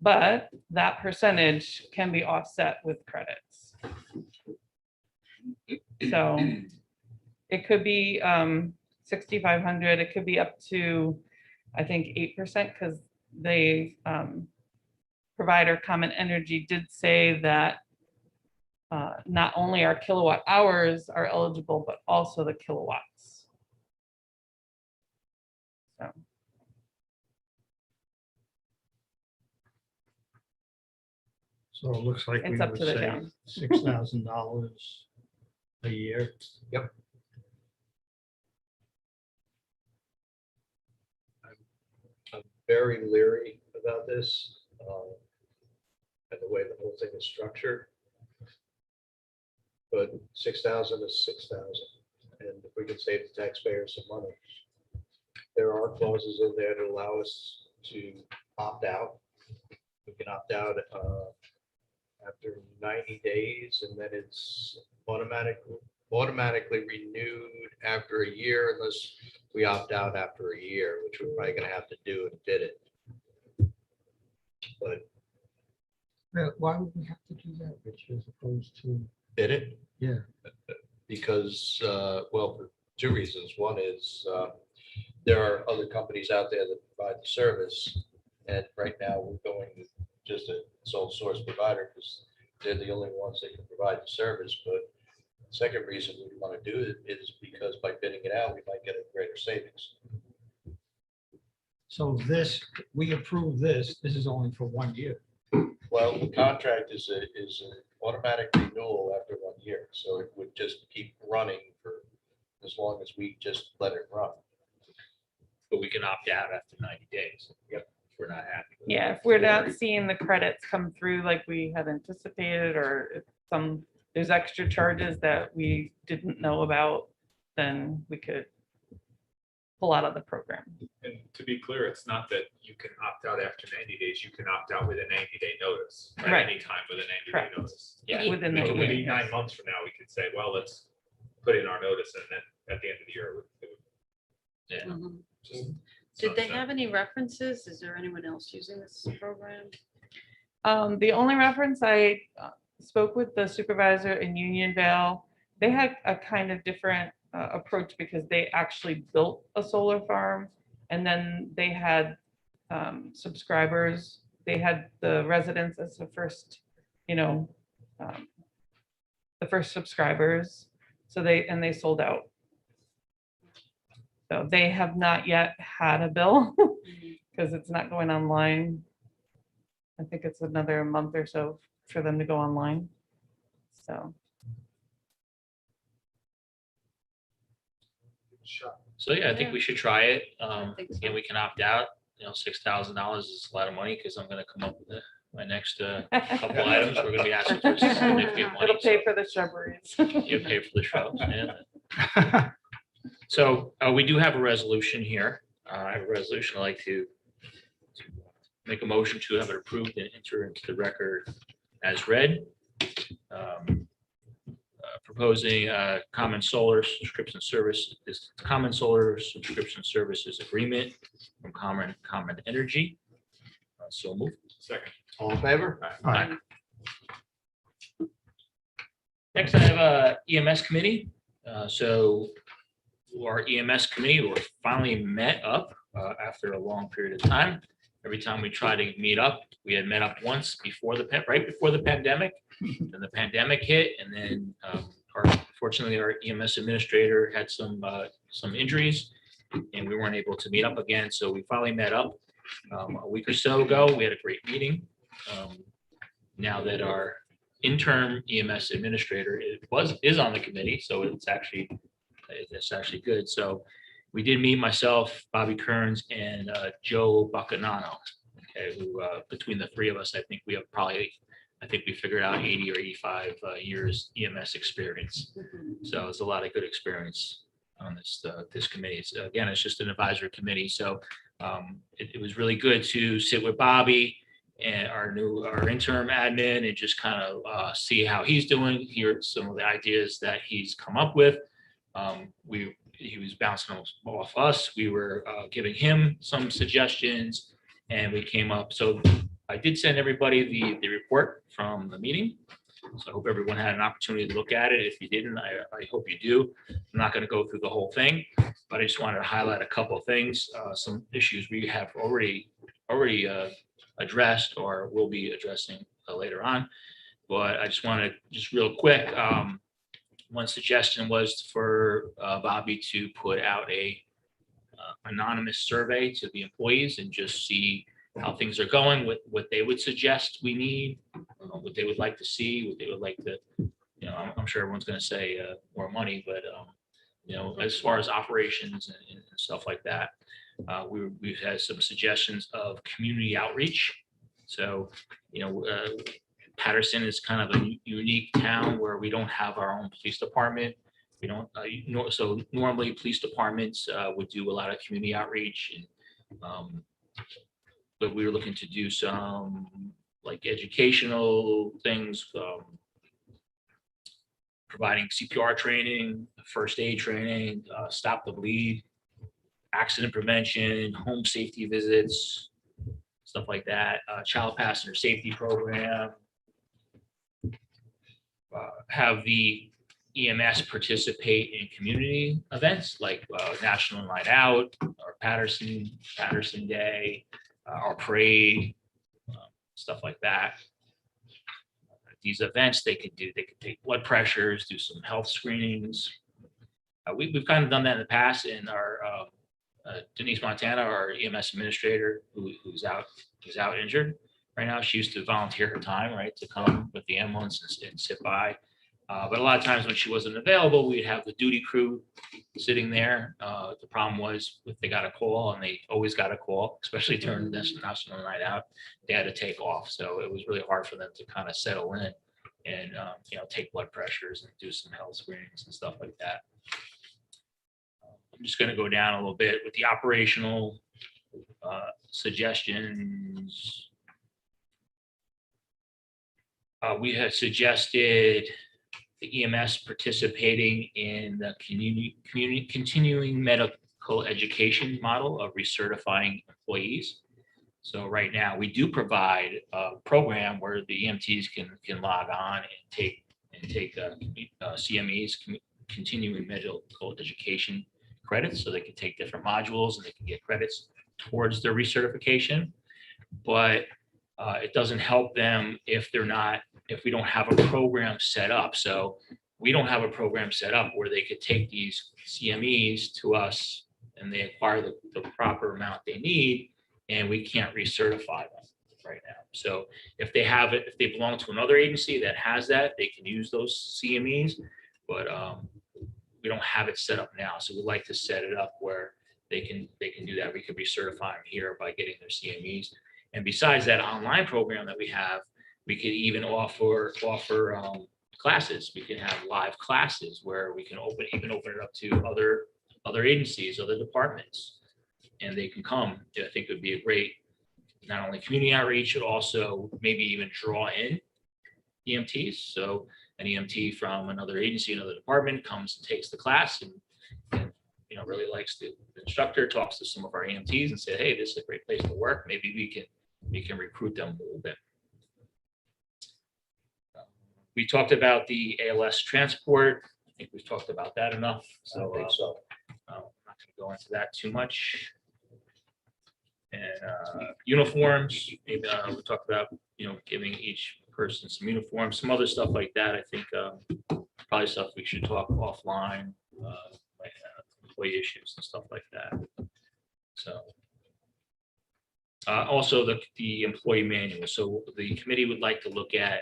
But that percentage can be offset with credits. So it could be 6,500. It could be up to, I think, 8%, because they provider Common Energy did say that not only our kilowatt hours are eligible, but also the kilowatts. So. So it looks like we It's up would to the say town. $6,000 a year. Yep. I'm very leery about this, and the way the whole thing is structured. But 6,000 is 6,000, and if we can save the taxpayers some money. There are clauses in there that allow us to opt out. We can opt out after 90 days, and then it's automatically renewed after a year unless we opt out after a year, which we're probably gonna have to do and bid it. But Why would we have to do that, Rich, as opposed to? bid it, Yeah. because, well, for two reasons. One is there are other companies out there that provide the service. And right now, we're going to just a sole source provider because they're the only ones that can provide the service. But the second reason we want to do it is because by bidding it out, we might get a greater savings. So this, we approve this is only for 1 year. Well, the contract is an automatic renewal after 1 year. So it would just keep running for as long as we just let it run. But we can opt out after 90 days. Yep. If we're not happy. with it. Yeah, if we're not seeing the credits come through like we had anticipated, or if there's extra charges that we didn't know about, then we could pull out of the program. And to be clear, it's not that you can opt out after 90 days, you can opt out with a 90-day notice, at Right. any time with a 90-day Correct. notice. Yeah. Within We the could year, be yes. 9 months from now, we could say, well, let's put in our notice, and then at the end of the year, it would Yeah. Mhm. just. Did they sunset. have any references? Is there anyone else using this program? The only reference I spoke with the supervisor in Unionville, they had a kind of different approach because they actually built a solar farm and then they had subscribers. They had the residents as the first, the first subscribers. So they sold out. So they have not yet had a bill because it's not going online. I think it's another month or so for them to go online. So, So yeah, I think Yeah. we should try it. think so. And we can opt out. $6,000 is a lot of money because I'm gonna come up with my next couple items. We're gonna be asking for significant money. it'll pay so for the shrubberies. You pay for the shrubs. Yeah. So we do have a resolution here. I have a resolution I'd like to make a motion to have it approved and enter into the record as read. Proposing common solar subscription service is common solar subscription services agreement from Common Energy. So move. Second. All in favor? Aye. Next, I have a EMS committee. So our EMS committee were finally met up after a long period of time. Every time we try to meet up, we had met up once before right before the pandemic. Then the pandemic hit, and then fortunately our EMS administrator had some injuries, and we weren't able to meet up again. So we finally met up a week or so ago. We had a great meeting. Now that our interim EMS administrator is on the committee, so it's actually good. So we did meet myself, Bobby Kearns, and Joe Baccanano. Okay, who between the three of us, I think we figured out 80 or 85 years EMS experience. So it's a lot of good experience on this committee. So again, it's just an advisory committee. So it was really good to sit with Bobby and our interim admin and just kind of see how he's doing, hear some of the ideas that he's come up with. He was bouncing off us. We were giving him some suggestions, and we came up. So I did send everybody the report from the meeting. So I hope everyone had an opportunity to look at it. If you didn't, I hope you do. I'm not going to go through the whole thing, but I just wanted to highlight a couple of things, some issues we have already addressed or will be addressing later on. But I just want to real quick. One suggestion was for Bobby to put out a anonymous survey to the employees and just see how things are going, what they would suggest we need, what they would like to see, what they would like to, I'm sure everyone's going to say more money, but as far as operations and stuff like that, we've had some suggestions of community outreach. So, Patterson is kind of a unique town where we don't have our own police department. We don't, so normally police departments would do a lot of community outreach, and but we were looking to do some like educational things, providing CPR training, first aid training, stop the bleed, accident prevention, home safety visits, stuff like that, child passenger safety program. Have the EMS participate in community events like National Night Out or Patterson Day, our parade, stuff like that. These events they could take blood pressures, do some health screenings. We've kind of done that in the past, and our Denise Montana, our EMS administrator, who's out injured right now, she used to volunteer her time, right, to come with the ambulance and sit by. But a lot of times when she wasn't available, we'd have the duty crew sitting there. The problem was if they got a call, and they always got a call, especially during the National Night Out, they had to take off. So it was really hard for them to kind of settle in and take blood pressures and do some health screenings and stuff like that. I'm just going to go down a little bit with the operational suggestions. We had suggested the EMS participating in the community continuing medical education model of recertifying employees. So right now, we do provide a program where the EMTs can log on and take CMEs, continuing medical education credits, so they can take different modules and they can get credits towards their recertification. But it doesn't help them if we don't have a program set up. So we don't have a program set up where they could take these CMEs to us and they acquire the proper amount they need, and we can't recertify them right now. So if they belong to another agency that has that, they can use those CMEs, but we don't have it set up now. So we'd like to set it up where they can do that. We could recertify them here by getting their CMEs. And besides that online program that we have, we could even offer classes. We can have live classes where we can open it up to other agencies, other departments, and they can come. I think it would be a great, not only community outreach, but also maybe even draw in EMTs. So an EMT from another agency, another department comes and takes the class and really likes the instructor, talks to some of our EMTs and say, hey, this is a great place to work. Maybe we can recruit them a little bit. We talked about the ALS transport. I think we've talked about that enough. So, I think so. I'm not going to go into that too much. And uniforms, maybe we talked about, giving each person some uniforms, some other stuff like that. I think probably stuff we should talk offline, like employee issues and stuff like that. So also the employee manual. So the committee would like to look at,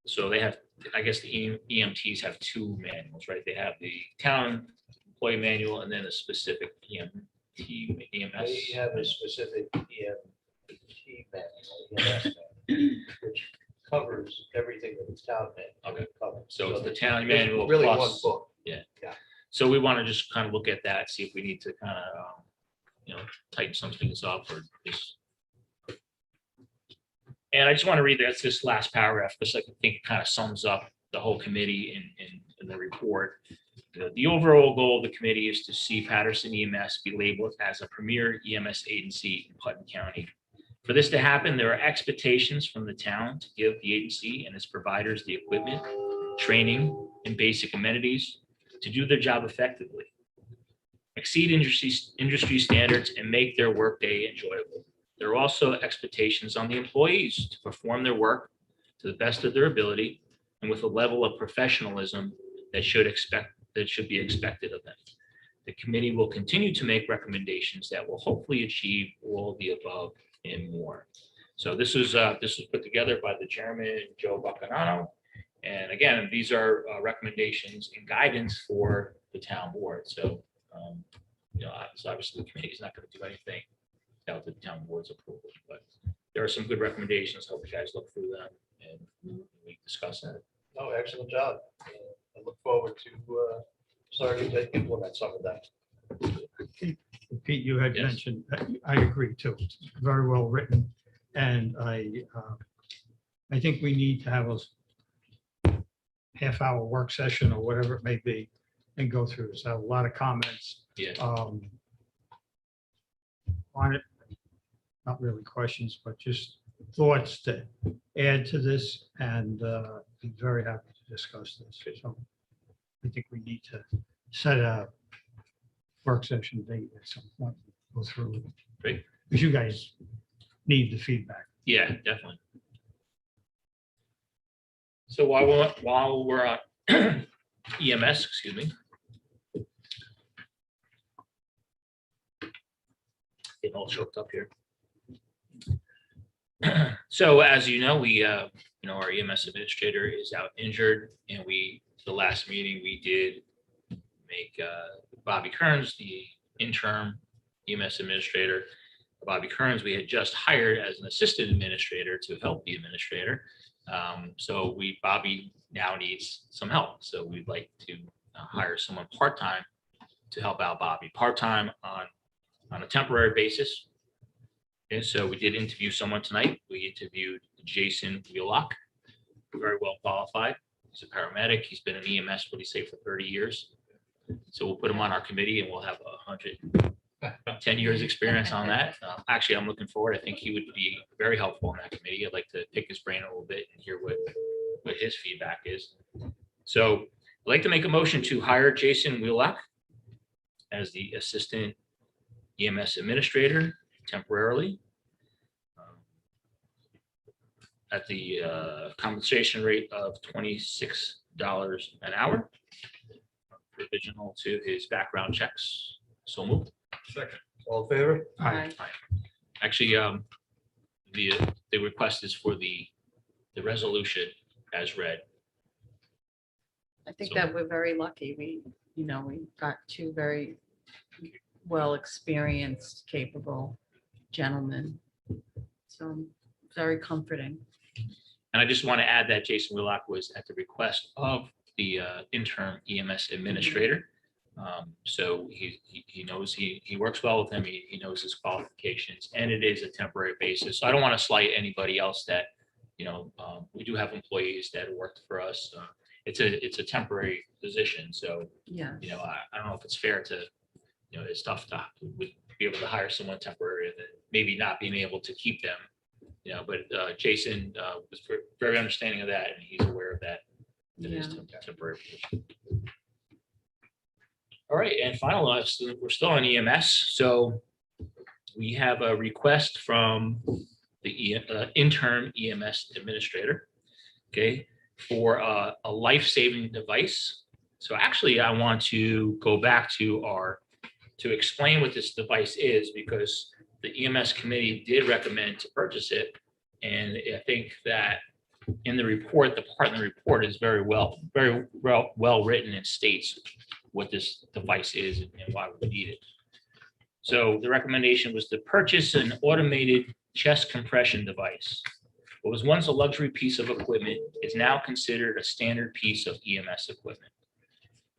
so they have, I guess the EMTs have two manuals, right? They have the town employee manual and then a specific EMS. They have a specific EMT manual, EMS manual, which covers everything that the town manual covers. So it's the town there's manual really plus- one book. Yeah. Yeah. So we want to just kind of look at that, see if we need to kind of, tighten some things up or just. And I just want to read this last paragraph because I think it kind of sums up the whole committee in the report. The overall goal of the committee is to see Patterson EMS be labeled as a premier EMS agency in Putnam County. For this to happen, there are expectations from the town to give the agency and its providers the equipment, training, and basic amenities to do their job effectively, exceed industry standards, and make their workday enjoyable. There are also expectations on the employees to perform their work to the best of their ability and with a level of professionalism that should be expected of them. The committee will continue to make recommendations that will hopefully achieve all of the above and more. So this was put together by the chairman, Joe Baccanano. And again, these are recommendations and guidance for the town board. So, so obviously the committee is not going to do anything without the town board's approval, but there are some good recommendations. Hope you guys look through them and we discuss that. Oh, excellent job. I look forward to starting to implement some of that. Pete, you had Yes. mentioned, I agree too. It's very well written. And I think we need to have a half-hour work session or whatever it may be and go through this. I have a lot of comments Yeah. on it. Not really questions, but just thoughts to add to this, and be very happy to discuss this. So I think we need to set a work session date at some point, go through it. Great. Because you guys need the feedback. Yeah, definitely. So while we're on EMS, excuse me. Getting all choked up here. So as you know, we, our EMS administrator is out injured, and the last meeting we did make Bobby Kearns the interim EMS administrator. Bobby Kearns, we had just hired as an assistant administrator to help the administrator. So Bobby now needs some help. So we'd like to hire someone part-time to help out Bobby, part-time on a temporary basis. And so we did interview someone tonight. We interviewed Jason Wheelock, very well qualified. He's a paramedic. He's been in EMS, what do you say, for 30 years. So we'll put him on our committee and we'll have 110 years experience on that. Actually, I'm looking forward. I think he would be very helpful in that committee. I'd like to pick his brain a little bit and hear what his feedback is. So I'd like to make a motion to hire Jason Wheelock as the Assistant EMS Administrator temporarily at the compensation rate of $26 an hour, provisional to his background checks. So moved. Second. All in favor? Aye. Actually, the request is for the resolution as read. I think So- that we're very lucky. We got two very well experienced, capable gentlemen. So very comforting. And I just want to add that Jason Wheelock was at the request of the interim EMS administrator. So he knows he works well with him. He knows his qualifications, and it is a temporary basis. So I don't want to slight anybody else that, we do have employees that worked for us. It's a temporary position. So, Yeah. I don't know if it's fair to, it's tough to be able to hire someone temporary and then maybe not being able to keep them. But Jason was very understanding of that, and he's aware of that. It is temporary. All right, and finalized, we're still on EMS. So we have a request from the interim EMS administrator, okay, for a life-saving device. So actually, I want to go back to explain what this device is, because the EMS committee did recommend to purchase it. And I think that in the report, the part in the report is very well written and states what this device is and why we need it. So the recommendation was to purchase an automated chest compression device. What was once a luxury piece of equipment is now considered a standard piece of EMS equipment.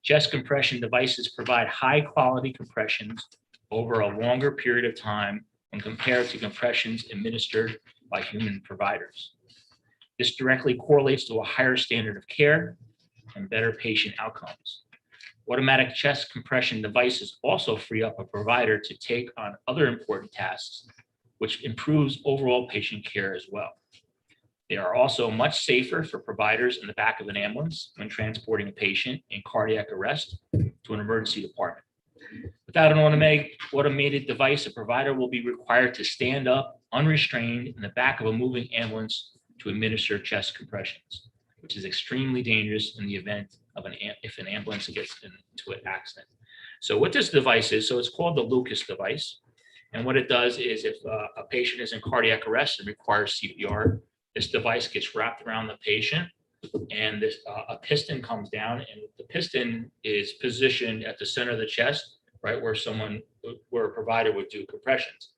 Chest compression devices provide high quality compressions over a longer period of time when compared to compressions administered by human providers. This directly correlates to a higher standard of care and better patient outcomes. Automatic chest compression devices also free up a provider to take on other important tasks, which improves overall patient care as well. They are also much safer for providers in the back of an ambulance when transporting a patient in cardiac arrest to an emergency department. Without an automated device, a provider will be required to stand up unrestrained in the back of a moving ambulance to administer chest compressions, which is extremely dangerous in the event of if an ambulance gets into an accident. So what this device is, so it's called the Lucas device. And what it does is if a patient is in cardiac arrest and requires CPR, this device gets wrapped around the patient, and this a piston comes down, and the piston is positioned at the center of the chest, right where a provider would do compressions.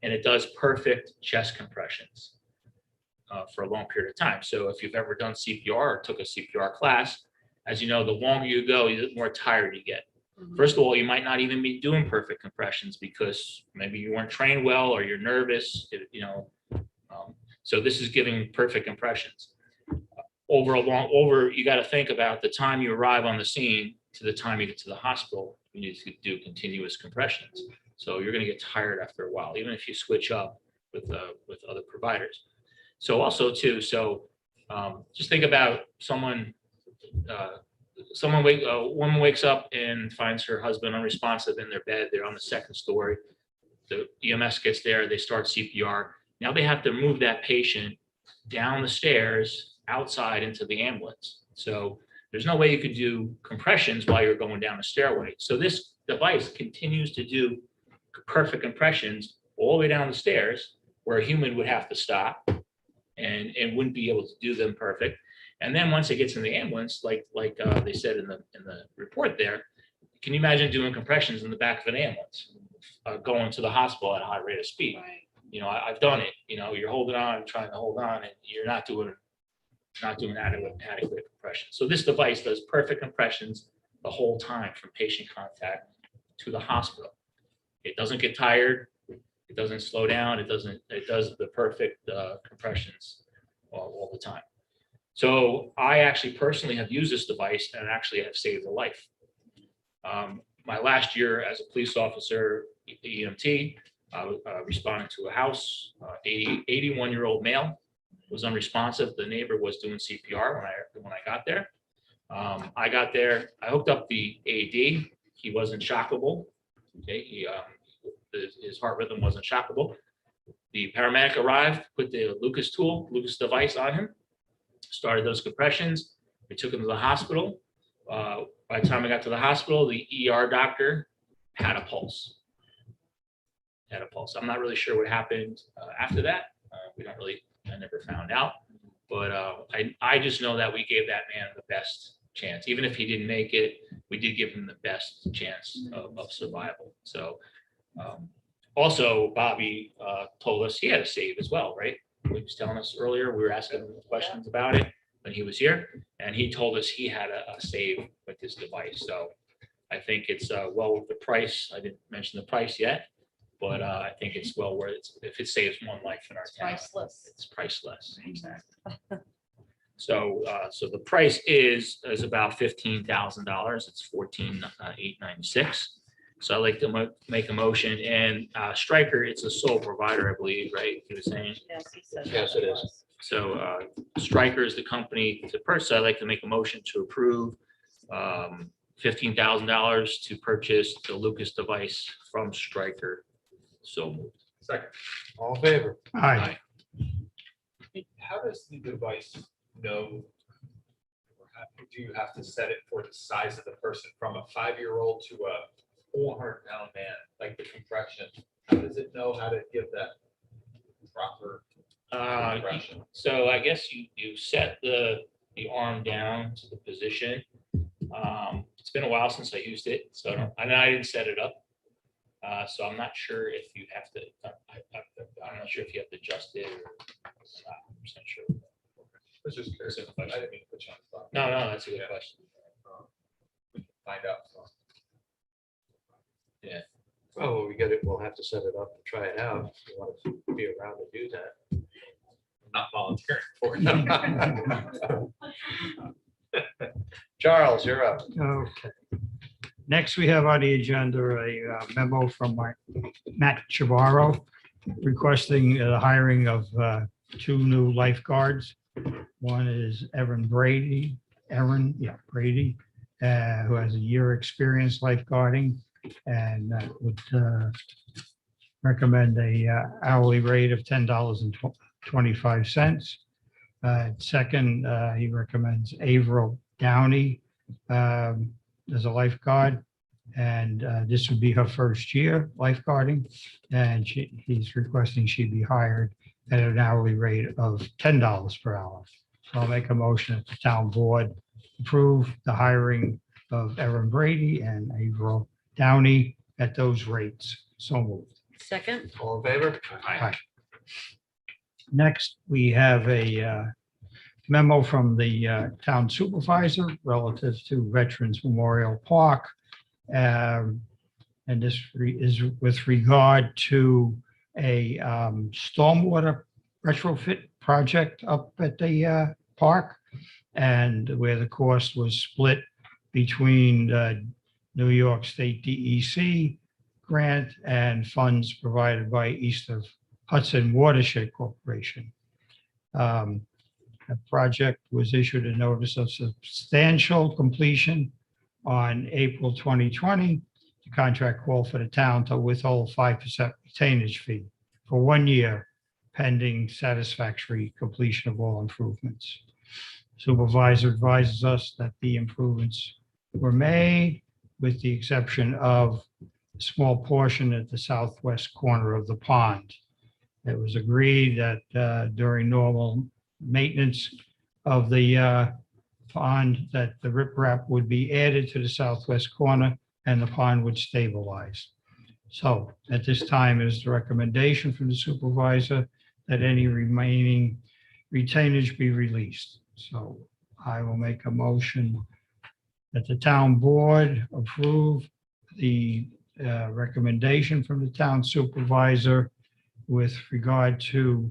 And it does perfect chest compressions for a long period of time. So if you've ever done CPR or took a CPR class, as you know, the longer you go, the more tired you get. First of all, you might not even be doing perfect compressions because maybe you weren't trained well or you're nervous, so this is giving perfect compressions. You got to think about the time you arrive on the scene to the time you get to the hospital, you need to do continuous compressions. So you're going to get tired after a while, even if you switch up with other providers. So also too, just think about a woman wakes up and finds her husband unresponsive in their bed. They're on the second story. The EMS gets there, they start CPR. Now they have to move that patient down the stairs outside into the ambulance. So there's no way you could do compressions while you're going down the stairway. So this device continues to do perfect compressions all the way down the stairs where a human would have to stop and wouldn't be able to do them perfect. And then once it gets in the ambulance, like they said in the report there, can you imagine doing compressions in the back of an ambulance, going to the hospital at a high rate of speed? I've done it. You're holding on, trying to hold on, and you're not doing adequate compression. So this device does perfect compressions the whole time from patient contact to the hospital. It doesn't get tired. It doesn't slow down. It does the perfect compressions all the time. So I actually personally have used this device and actually have saved a life. My last year as a police officer, EMT, responding to a house, 81-year-old male was unresponsive. The neighbor was doing CPR when I got there. I got there, I hooked up the AED. He wasn't shockable. Okay, his heart rhythm wasn't shockable. The paramedic arrived, put the Lucas device on him, started those compressions. We took him to the hospital. By the time I got to the hospital, the ER doctor had a pulse. I'm not really sure what happened after that. I never found out. But I just know that we gave that man the best chance. Even if he didn't make it, we did give him the best chance of survival. So also, Bobby told us he had a save as well, right? He was telling us earlier, we were asking him questions about it when he was here, and he told us he had a save with this device. So I think it's well worth the price. I didn't mention the price yet, but I think it's well worth it. If it saves one life in our town, Priceless. it's priceless. Exactly. So the price is about $15,000. It's $14,896. So I'd like to make a motion, and Stryker, it's a sole provider, I believe, right? You were saying? Yes, he said. Yes, it is. So Stryker is the company to purchase. I'd like to make a motion to approve $15,000 to purchase the Lucas device from Stryker. So moved. Second. All in favor? Aye. How does the device know? Or do you have to set it for the size of the person, from a 5-year-old to a 400-pound man, like the compression? How does it know how to give that proper compression? So I guess you set the arm down to the position. It's been a while since I used it, so I didn't set it up. So I'm not sure if you have to, I'm not sure if you have to adjust it or I'm not percent sure. I was just curious. I didn't mean to put you on the spot. No, that's a good question. We can find out. So. Yeah. Well, when we get it, we'll have to set it up and try it out. If you want to be around to do that. I'm not volunteering for it. Charles, you're up. Okay. Next, we have on the agenda a memo from Matt Chavarro requesting the hiring of 2 new lifeguards. One is Brady, who has a year experience lifeguarding and would recommend a hourly rate of $10.25. Second, he recommends Averill Downey as a lifeguard, and this would be her first year lifeguarding, and he's requesting she be hired at an hourly rate of $10 per hour. So I'll make a motion that the town board approve the hiring of Erin Brady and Averill Downey at those rates. So moved. Second. All in favor? Aye. Next, we have a memo from the town supervisor relative to Veterans Memorial Park. And this is with regard to a stormwater retrofit project up at the park, and where the cost was split between New York State DEC grant and funds provided by East of Hudson Watershed Corporation. The project was issued a notice of substantial completion on April 2020. The contract called for the town to withhold 5% retainage fee for 1 year pending satisfactory completion of all improvements. Supervisor advises us that the improvements were made with the exception of a small portion at the southwest corner of the pond. It was agreed that during normal maintenance of the pond, that the riprap would be added to the southwest corner and the pond would stabilize. So at this time is the recommendation from the supervisor that any remaining retainage be released. So I will make a motion that the town board approve the recommendation from the town supervisor with regard to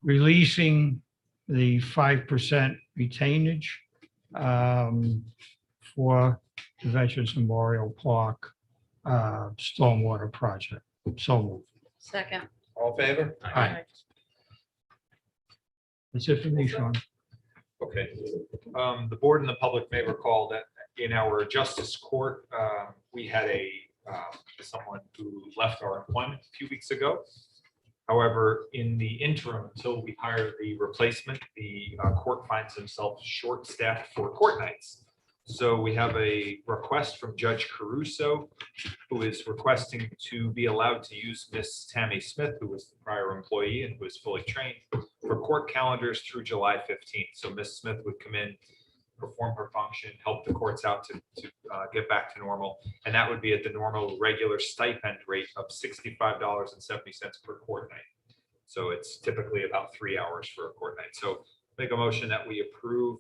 releasing the 5% retainage for the Veterans Memorial Park stormwater project. So moved. Second. All in favor? Aye. That's it for me, Sean. Okay. The board and the public may recall that in our justice court, we had someone who left our employment a few weeks ago. However, in the interim, until we hire the replacement, the court finds himself short-staffed for court nights. So we have a request from Judge Caruso, who is requesting to be allowed to use Miss Tammy Smith, who was the prior employee and who is fully trained, for court calendars through July 15th. So Miss Smith would come in, perform her function, help the courts out to get back to normal. And that would be at the normal regular stipend rate of $65.70 per court night. So it's typically about 3 hours for a court night. So make a motion that we approve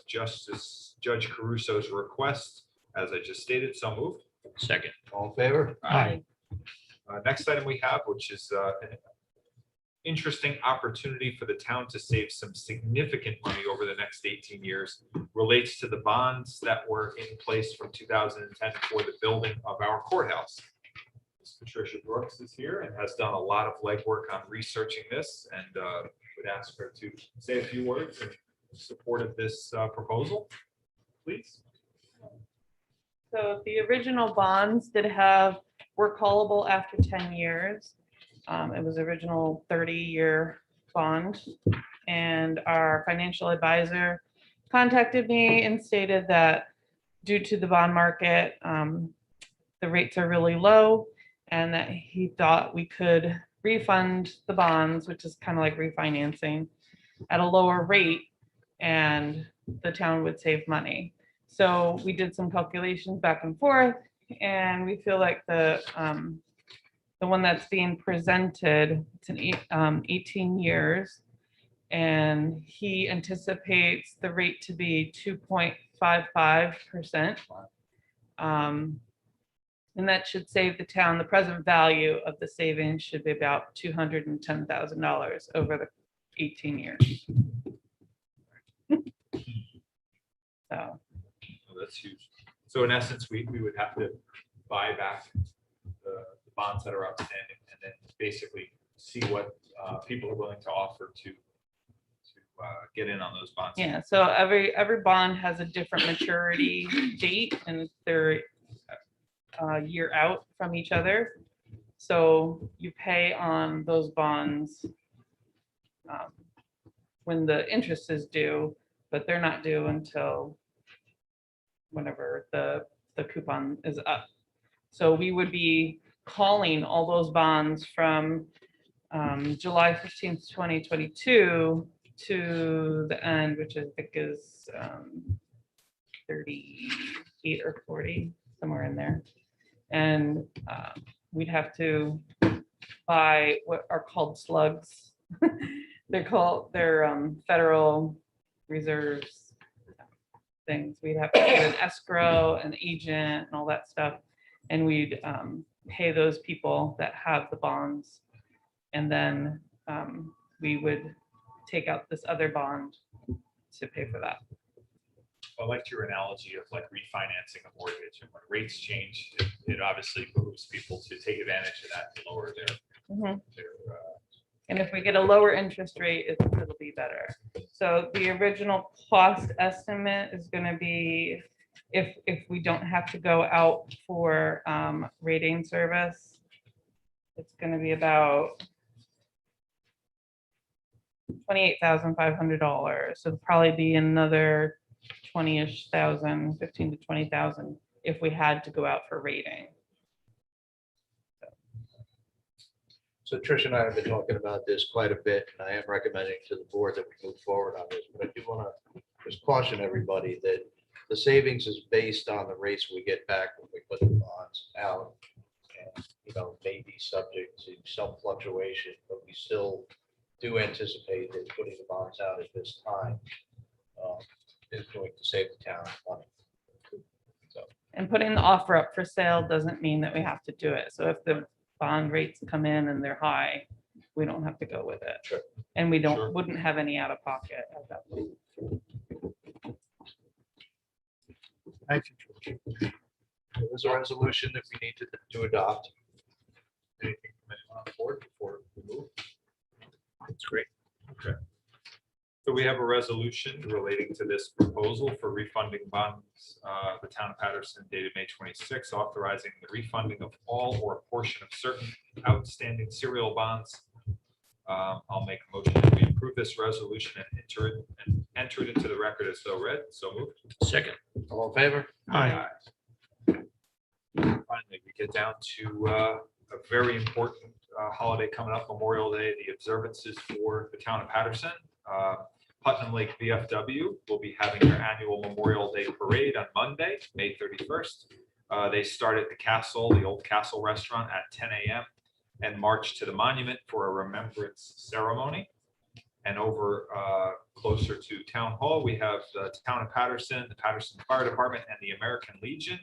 Judge Caruso's request, as I just stated. So moved. Second. All in favor? Aye. Next item we have, which is an interesting opportunity for the town to save some significant money over the next 18 years, relates to the bonds that were in place from 2010 for the building of our courthouse. Ms. Patricia Brooks is here and has done a lot of legwork on researching this, and would ask her to say a few words in support of this proposal, please. So the original bonds were callable after 10 years. It was original 30-year bond, and our financial advisor contacted me and stated that due to the bond market, the rates are really low, and that he thought we could refund the bonds, which is kind of like refinancing, at a lower rate, and the town would save money. So we did some calculations back and forth, and we feel like the one that's being presented, it's an 18 years, and he anticipates the rate to be 2.55%. And that should save the town, the present value of the savings should be about $210,000 over the 18 years. So. Oh, that's huge. So in essence, we would have to buy back the bonds that are outstanding and then basically see what people are willing to offer to get in on those bonds. Yeah, so every bond has a different maturity date, and they're a year out from each other. So you pay on those bonds when the interest is due, but they're not due until whenever the coupon is up. So we would be calling all those bonds from July 15th, 2022 to the end, which I think is 38 or 40, somewhere in there. And we'd have to buy what are called slugs. They're Federal Reserves things. We'd have to get an escrow, an agent, and all that stuff. And we'd pay those people that have the bonds. And then we would take out this other bond to pay for that. I liked your analogy of like refinancing a mortgage, and when rates change, it obviously behooves people to take advantage of that to lower their And if we get a lower interest rate, it'll be better. So the original cost estimate is going to be, if we don't have to go out for rating service, it's going to be about $28,500. So it'll probably be another 20-ish thousand, 15 to 20,000 if we had to go out for rating. So Trish and I have been talking about this quite a bit, and I am recommending to the board that we move forward on this. But I do want to just caution everybody that the savings is based on the rates we get back when we put the bonds out. And, may be subject to some fluctuation, but we still do anticipate that putting the bonds out at this time is going to save the town money. So And putting the offer up for sale doesn't mean that we have to do it. So if the bond rates come in and they're high, we don't have to go with it. Sure. And we Sure. wouldn't have any out of pocket at that point. Thank you, George. There is a resolution that we need to adopt. Anything from anyone on the board before we move? That's great. Okay. So we have a resolution relating to this proposal for refunding bonds, the town of Patterson dated May 26, authorizing the refunding of all or a portion of certain outstanding serial bonds. I'll make a motion that we approve this resolution and enter it into the record as though read. So moved. Second. All in favor? Aye. Finally, we get down to a very important holiday coming up, Memorial Day, the observances for the town of Patterson. Putnam Lake VFW will be having their annual Memorial Day Parade on Monday, May 31st. They start at the castle, the old castle restaurant at 10 a.m. and march to the monument for a remembrance ceremony. And over closer to Town Hall, we have the town of Patterson, the Patterson Fire Department, and the American Legion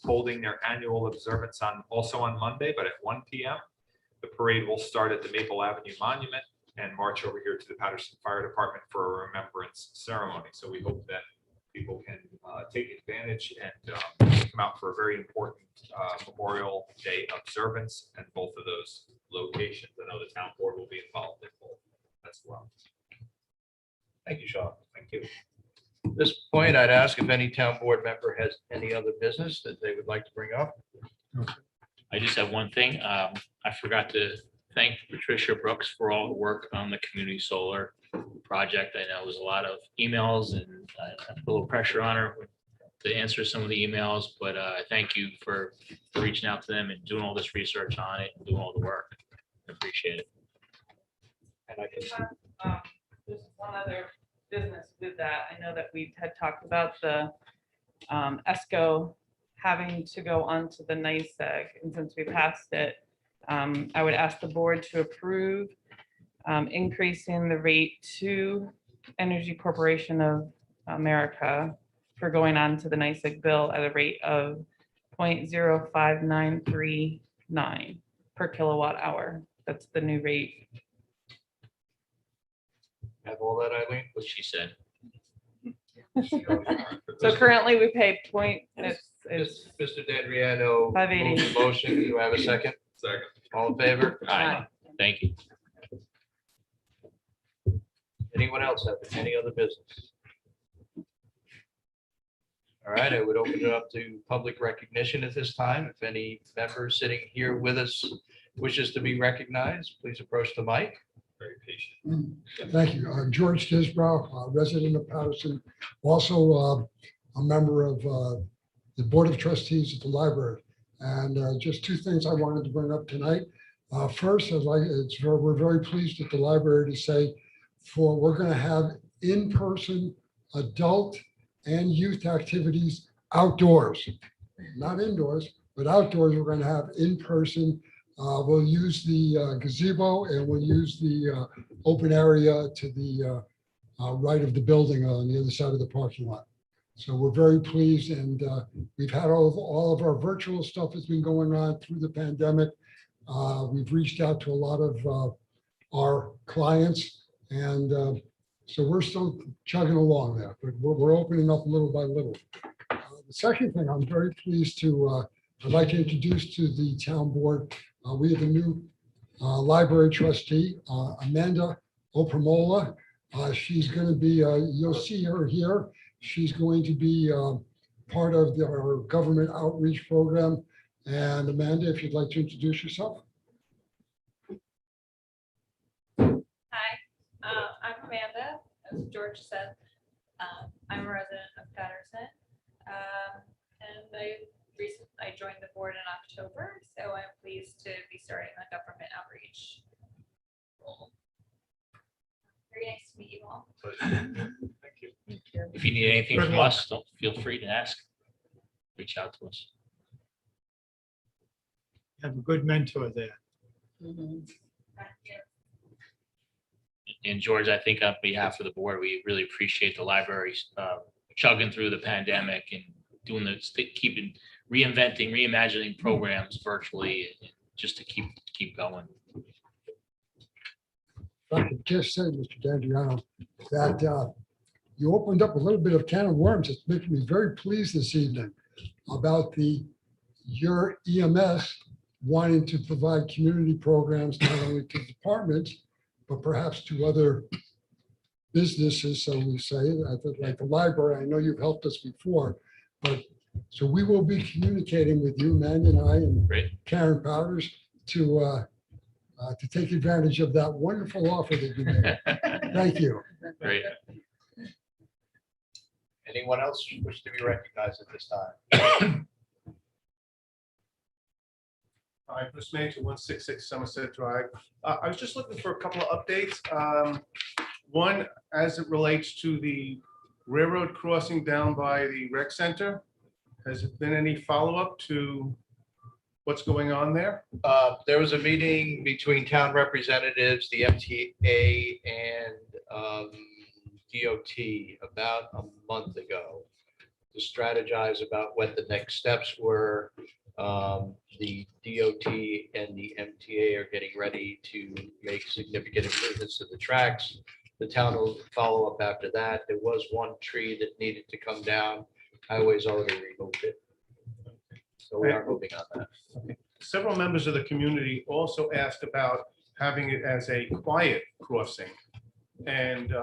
holding their annual observance also on Monday, but at 1 p.m. The parade will start at the Maple Avenue Monument and march over here to the Patterson Fire Department for a remembrance ceremony. So we hope that people can take advantage and come out for a very important Memorial Day observance at both of those locations. I know the town board will be involved in both as well. Thank you, Sean. Thank you. At this point, I'd ask if any town board member has any other business that they would like to bring up. I just have one thing. I forgot to thank Patricia Brooks for all the work on the community solar project. I know it was a lot of emails and I put a little pressure on her to answer some of the emails, but I thank you for reaching out to them and doing all this research on it and doing all the work. I appreciate it. And I can Just one other business with that. I know that we had talked about the ESCO having to go onto the NICEAG, and since we passed it, I would ask the board to approve increasing the rate to Energy Corporation of America for going on to the NICEAG bill at a rate of 0.05939 per kilowatt hour. That's the new rate. have all that, Eileen. What she said. So currently we pay it's Mr. D'Adriano. 580. moved the motion. Do I have a second? Second. All in favor? Aye. Thank you. Anyone else have any other business? All right, I would open it up to public recognition at this time. If any member sitting here with us wishes to be recognized, please approach the mic. Very patient. Thank you. George Disbrow, resident of Patterson, also a member of the Board of Trustees at the library. And just two things I wanted to bring up tonight. First, we're very pleased at the library to say we're going to have in-person adult and youth activities outdoors, not indoors, but outdoors. We're going to have in-person. We'll use the gazebo and we'll use the open area to the right of the building on the other side of the parking lot. So we're very pleased, and we've had all of our virtual stuff that's been going on through the pandemic. We've reached out to a lot of our clients, and so we're still chugging along there, but we're opening up little by little. The second thing I'm very pleased to, I'd like to introduce to the town board, we have a new library trustee, Amanda Opramola. She's going to be, you'll see her here. She's going to be part of our government outreach program. And Amanda, if you'd like to introduce yourself. Hi, I'm Amanda, as George said. I'm a resident of Patterson. And I joined the board in October, so I'm pleased to be starting the government outreach role. Very nice to meet you all. Thank you. If you need anything from us, don't feel free to ask. Reach out to us. Have a good mentor there. And George, I think on behalf of the board, we really appreciate the library chugging through the pandemic and doing this, keeping, reinventing, reimagining programs virtually, just to keep going. If I could just say, Mr. D'Adriano, that you opened up a little bit of can of worms. It's making me very pleased this evening about your EMS wanting to provide community programs, not only to departments, but perhaps to other businesses, so we say, like the library. I know you've helped us before, but so we will be communicating with you, Mandy and I, and Karen Powders to take advantage of that wonderful offer that you made. Thank you. Great. Anyone else wish to be recognized at this time? Hi, Bruce Major, 166 Somerset Drive. I was just looking for a couple of updates. One, as it relates to the railroad crossing down by the rec center. Has there been any follow-up to what's going on there? There was a meeting between town representatives, the MTA and DOT about a month ago to strategize about what the next steps were. The DOT and the MTA are getting ready to make significant improvements to the tracks. The town will follow up after that. There was one tree that needed to come down. Highway's already removed it. So we are moving on that. Several members of the community also asked about having it as a quiet crossing. And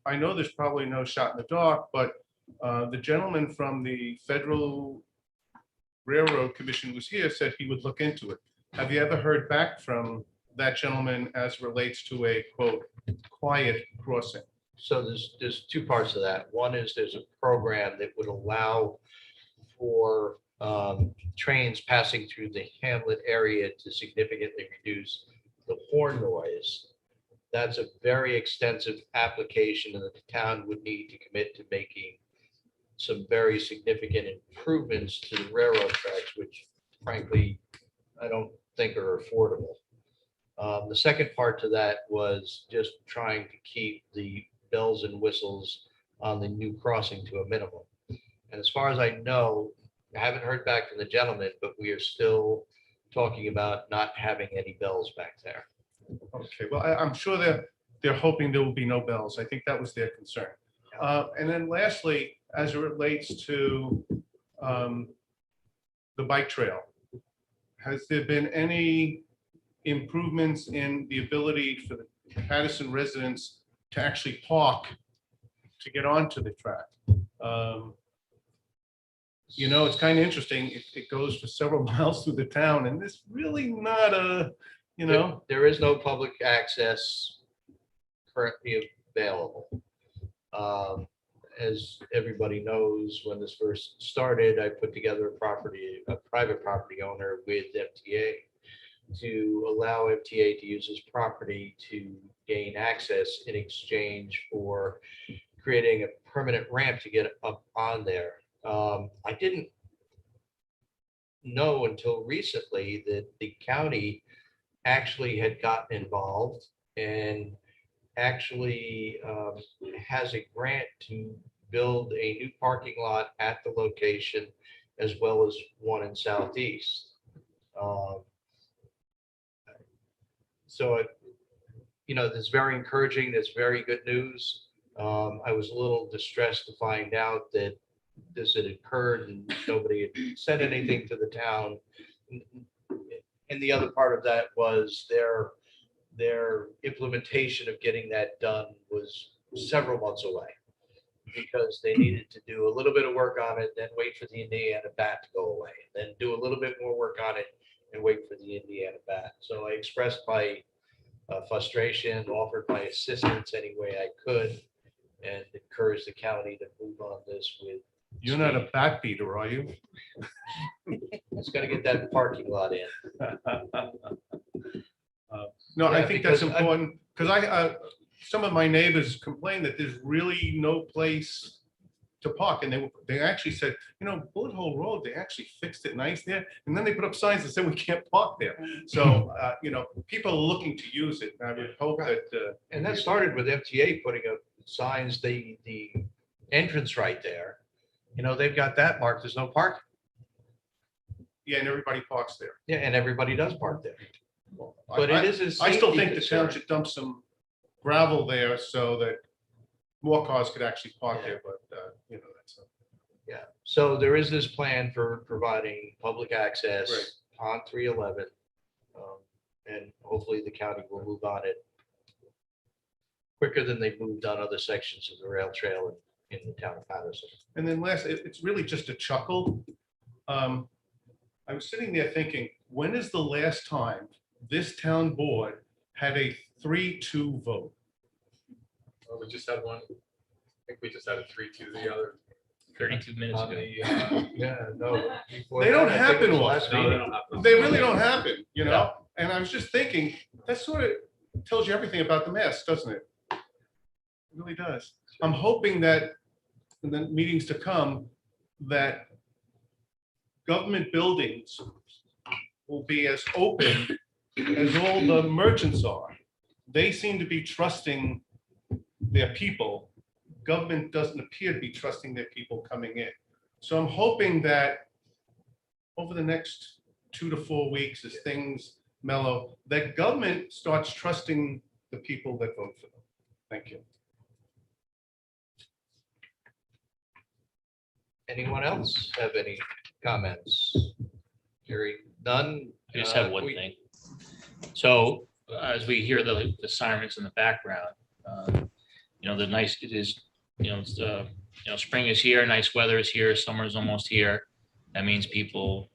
I know there's probably no shot in the dark, but the gentleman from the Federal Railroad Commission was here, said he would look into it. Have you ever heard back from that gentleman as relates to a quote, quiet crossing? So there's two parts of that. One is there's a program that would allow for trains passing through the hamlet area to significantly reduce the horn noise. That's a very extensive application, and the town would need to commit to making some very significant improvements to the railroad tracks, which frankly, I don't think are affordable. The second part to that was just trying to keep the bells and whistles on the new crossing to a minimum. And as far as I know, I haven't heard back from the gentleman, but we are still talking about not having any bells back there. Okay, well, I'm sure they're hoping there will be no bells. I think that was their concern. And then lastly, as it relates to the bike trail, has there been any improvements in the ability for the Patterson residents to actually park to get onto the track? You know, it's kind of interesting. It goes for several miles through the town, and there's really not a, you know. There is no public access currently available. As everybody knows, when this first started, I put together a private property owner with MTA to allow MTA to use his property to gain access in exchange for creating a permanent ramp to get up on there. I didn't know until recently that the county actually had gotten involved and actually has a grant to build a new parking lot at the location, as well as one in Southeast. So, that's very encouraging. That's very good news. I was a little distressed to find out that this had occurred and nobody had said anything to the town. And the other part of that was their implementation of getting that done was several months away because they needed to do a little bit of work on it, then wait for the Indiana bat to go away, and then do a little bit more work on it and wait for the Indiana bat. So I expressed my frustration, offered my assistance any way I could, and encouraged the county to move on this with. You're not a bat beater, are you? It's gonna get that parking lot in. No, Yeah, I think that's because important, because some of my neighbors complained that there's really no place to park, and they actually said, Bullet Hole Road, they actually fixed it nice there, and then they put up signs that said we can't park there. So, people are looking to use it, and I would hope that. And that started with MTA putting up signs, the entrance right there. they've got that marked. There's no parking. Yeah, and everybody parks there. Yeah, and everybody does park there. I- But it is a I still safety think the concern. town should dump some gravel there so that more cars could actually park there, but, that's. Yeah, so there is this plan for providing public access on 311. And hopefully the county will move on it quicker than they've moved on other sections of the rail trail in the town of Patterson. And then last, it's really just a chuckle. I was sitting there thinking, when is the last time this town board had a 3-2 vote? Well, we just had one. I think we just had a 3-2 the other. 32 minutes On ago. the, yeah, no. before They don't that, I think it happen was often. last No, they meeting. don't have to. They really don't happen, And I was just thinking, that sort of tells you everything about the mess, doesn't it? It really does. I'm hoping that in the meetings to come, that government buildings will be as open as all the merchants are. They seem to be trusting their people. Government doesn't appear to be trusting their people coming in. So I'm hoping that over the next 2 to 4 weeks, as things mellow, that government starts trusting the people that vote for them. Thank you. Anyone else have any comments? Hearing none. I just have one thing. So as we hear the sirens in the background, the nice, it is, it's, spring is here, nice weather is here, summer is almost here. That means people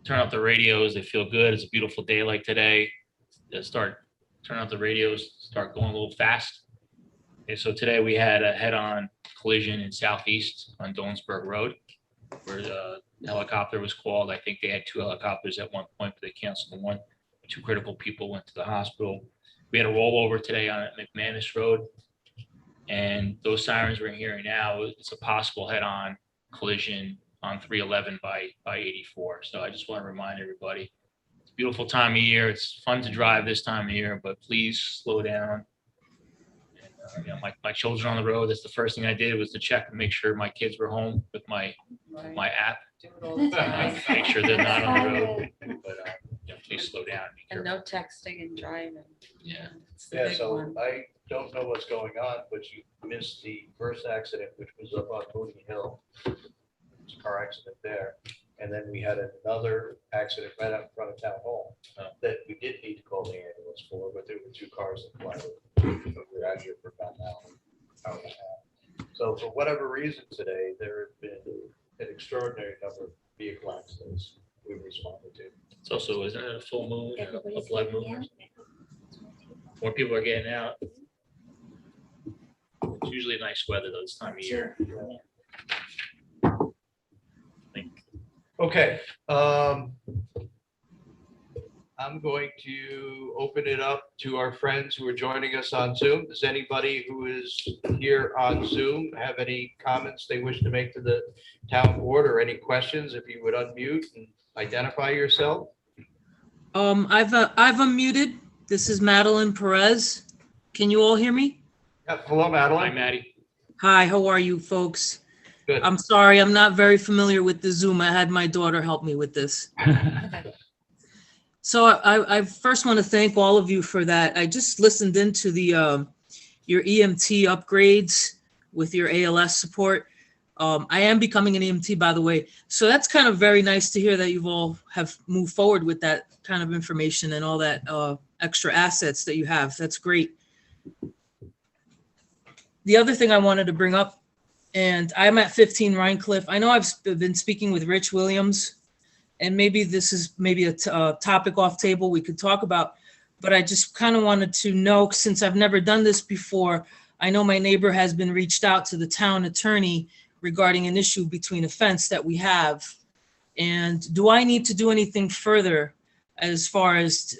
turn out the radios, they feel good. It's a beautiful day like today. They turn out the radios, start going a little fast. Okay, so today we had a head-on collision in Southeast on Donsburg Road, where the helicopter was called. I think they had 2 helicopters at one point, but they canceled the one. 2 critical people went to the hospital. We had a rollover today on McManus Road, and those sirens we're hearing now, it's a possible head-on collision on 311 by 84. So I just want to remind everybody, it's a beautiful time of year. It's fun to drive this time of year, but please slow down. And, my children on the road, that's the first thing I did was to check and make sure my kids were home with my app. Do it all the time. Make sure they're not on the road, but please slow down. Be And careful. no texting and driving. Yeah. It's the Yeah, big so one. I don't know what's going on, but you missed the first accident, which was up on Mooney Hill. It was a car accident there. And then we had another accident right out in front of Town Hall that we did need to call the ambulance for, but there were 2 cars that collided. We were out here for about an hour and a half. So for whatever reason today, there have been an extraordinary number of vehicle accidents we've responded to. It's also, isn't it a full moon, a Everybody's blood getting moon? out. More people are getting out. It's usually nice weather though this time of year. Okay, I'm going to open it up to our friends who are joining us on Zoom. Does anybody who is here on Zoom have any comments they wish to make to the town board or any questions? If you would unmute and identify yourself. I've unmuted. This is Madeline Perez. Can you all hear me? Yep. Hello, Hi, Madeline. Maddie. Hi, how are you folks? Good. I'm sorry, I'm not very familiar with the Zoom. I had my daughter help me with this. So I first want to thank all of you for that. I just listened into the your EMT upgrades with your ALS support. I am becoming an EMT, by the way. So that's kind of very nice to hear that you've all have moved forward with that kind of information and all that extra assets that you have. That's great. The other thing I wanted to bring up, and I'm at 15 Rhinecliff. I know I've been speaking with Rich Williams, and maybe this is maybe a topic off table we could talk about, but I just kind of wanted to know, since I've never done this before, I know my neighbor has been reached out to the town attorney regarding an issue between a fence that we have. And do I need to do anything further as far as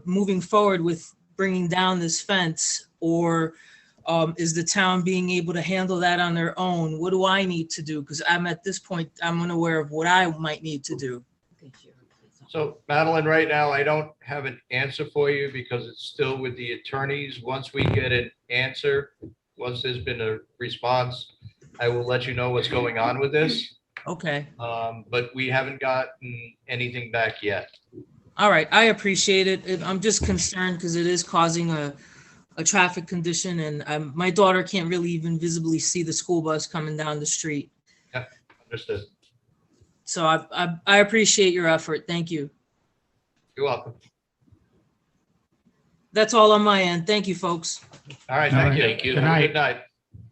moving forward with bringing down this fence, or is the town being able to handle that on their own? What do I need to do? Because I'm at this point, I'm unaware of what I might need to do. So Madeline, right now, I don't have an answer for you because it's still with the attorneys. Once we get an answer, once there's been a response, I will let you know what's going on with this, Okay. but we haven't gotten anything back yet. All right. I appreciate it. I'm just concerned because it is causing a traffic condition and my daughter can't really even visibly see the school bus coming down the street. Yeah, understood. So I appreciate your effort. Thank you. You're welcome. That's all on my end. Thank you, folks. All right, All thank right. you. Thank you. Good Have a night. good night.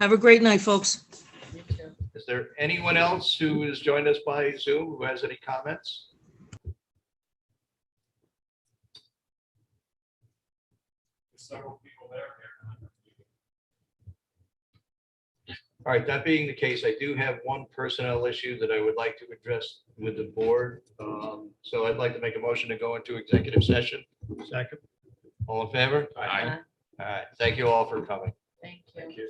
Have a great night, folks. Is there anyone else who has joined us by Zoom who has any comments? Several people there. All right, that being the case, I do have one personnel issue that I would like to address with the board. So I'd like to make a motion to go into executive session. Second. All in favor? Aye. All right, thank you all for coming. Thank you.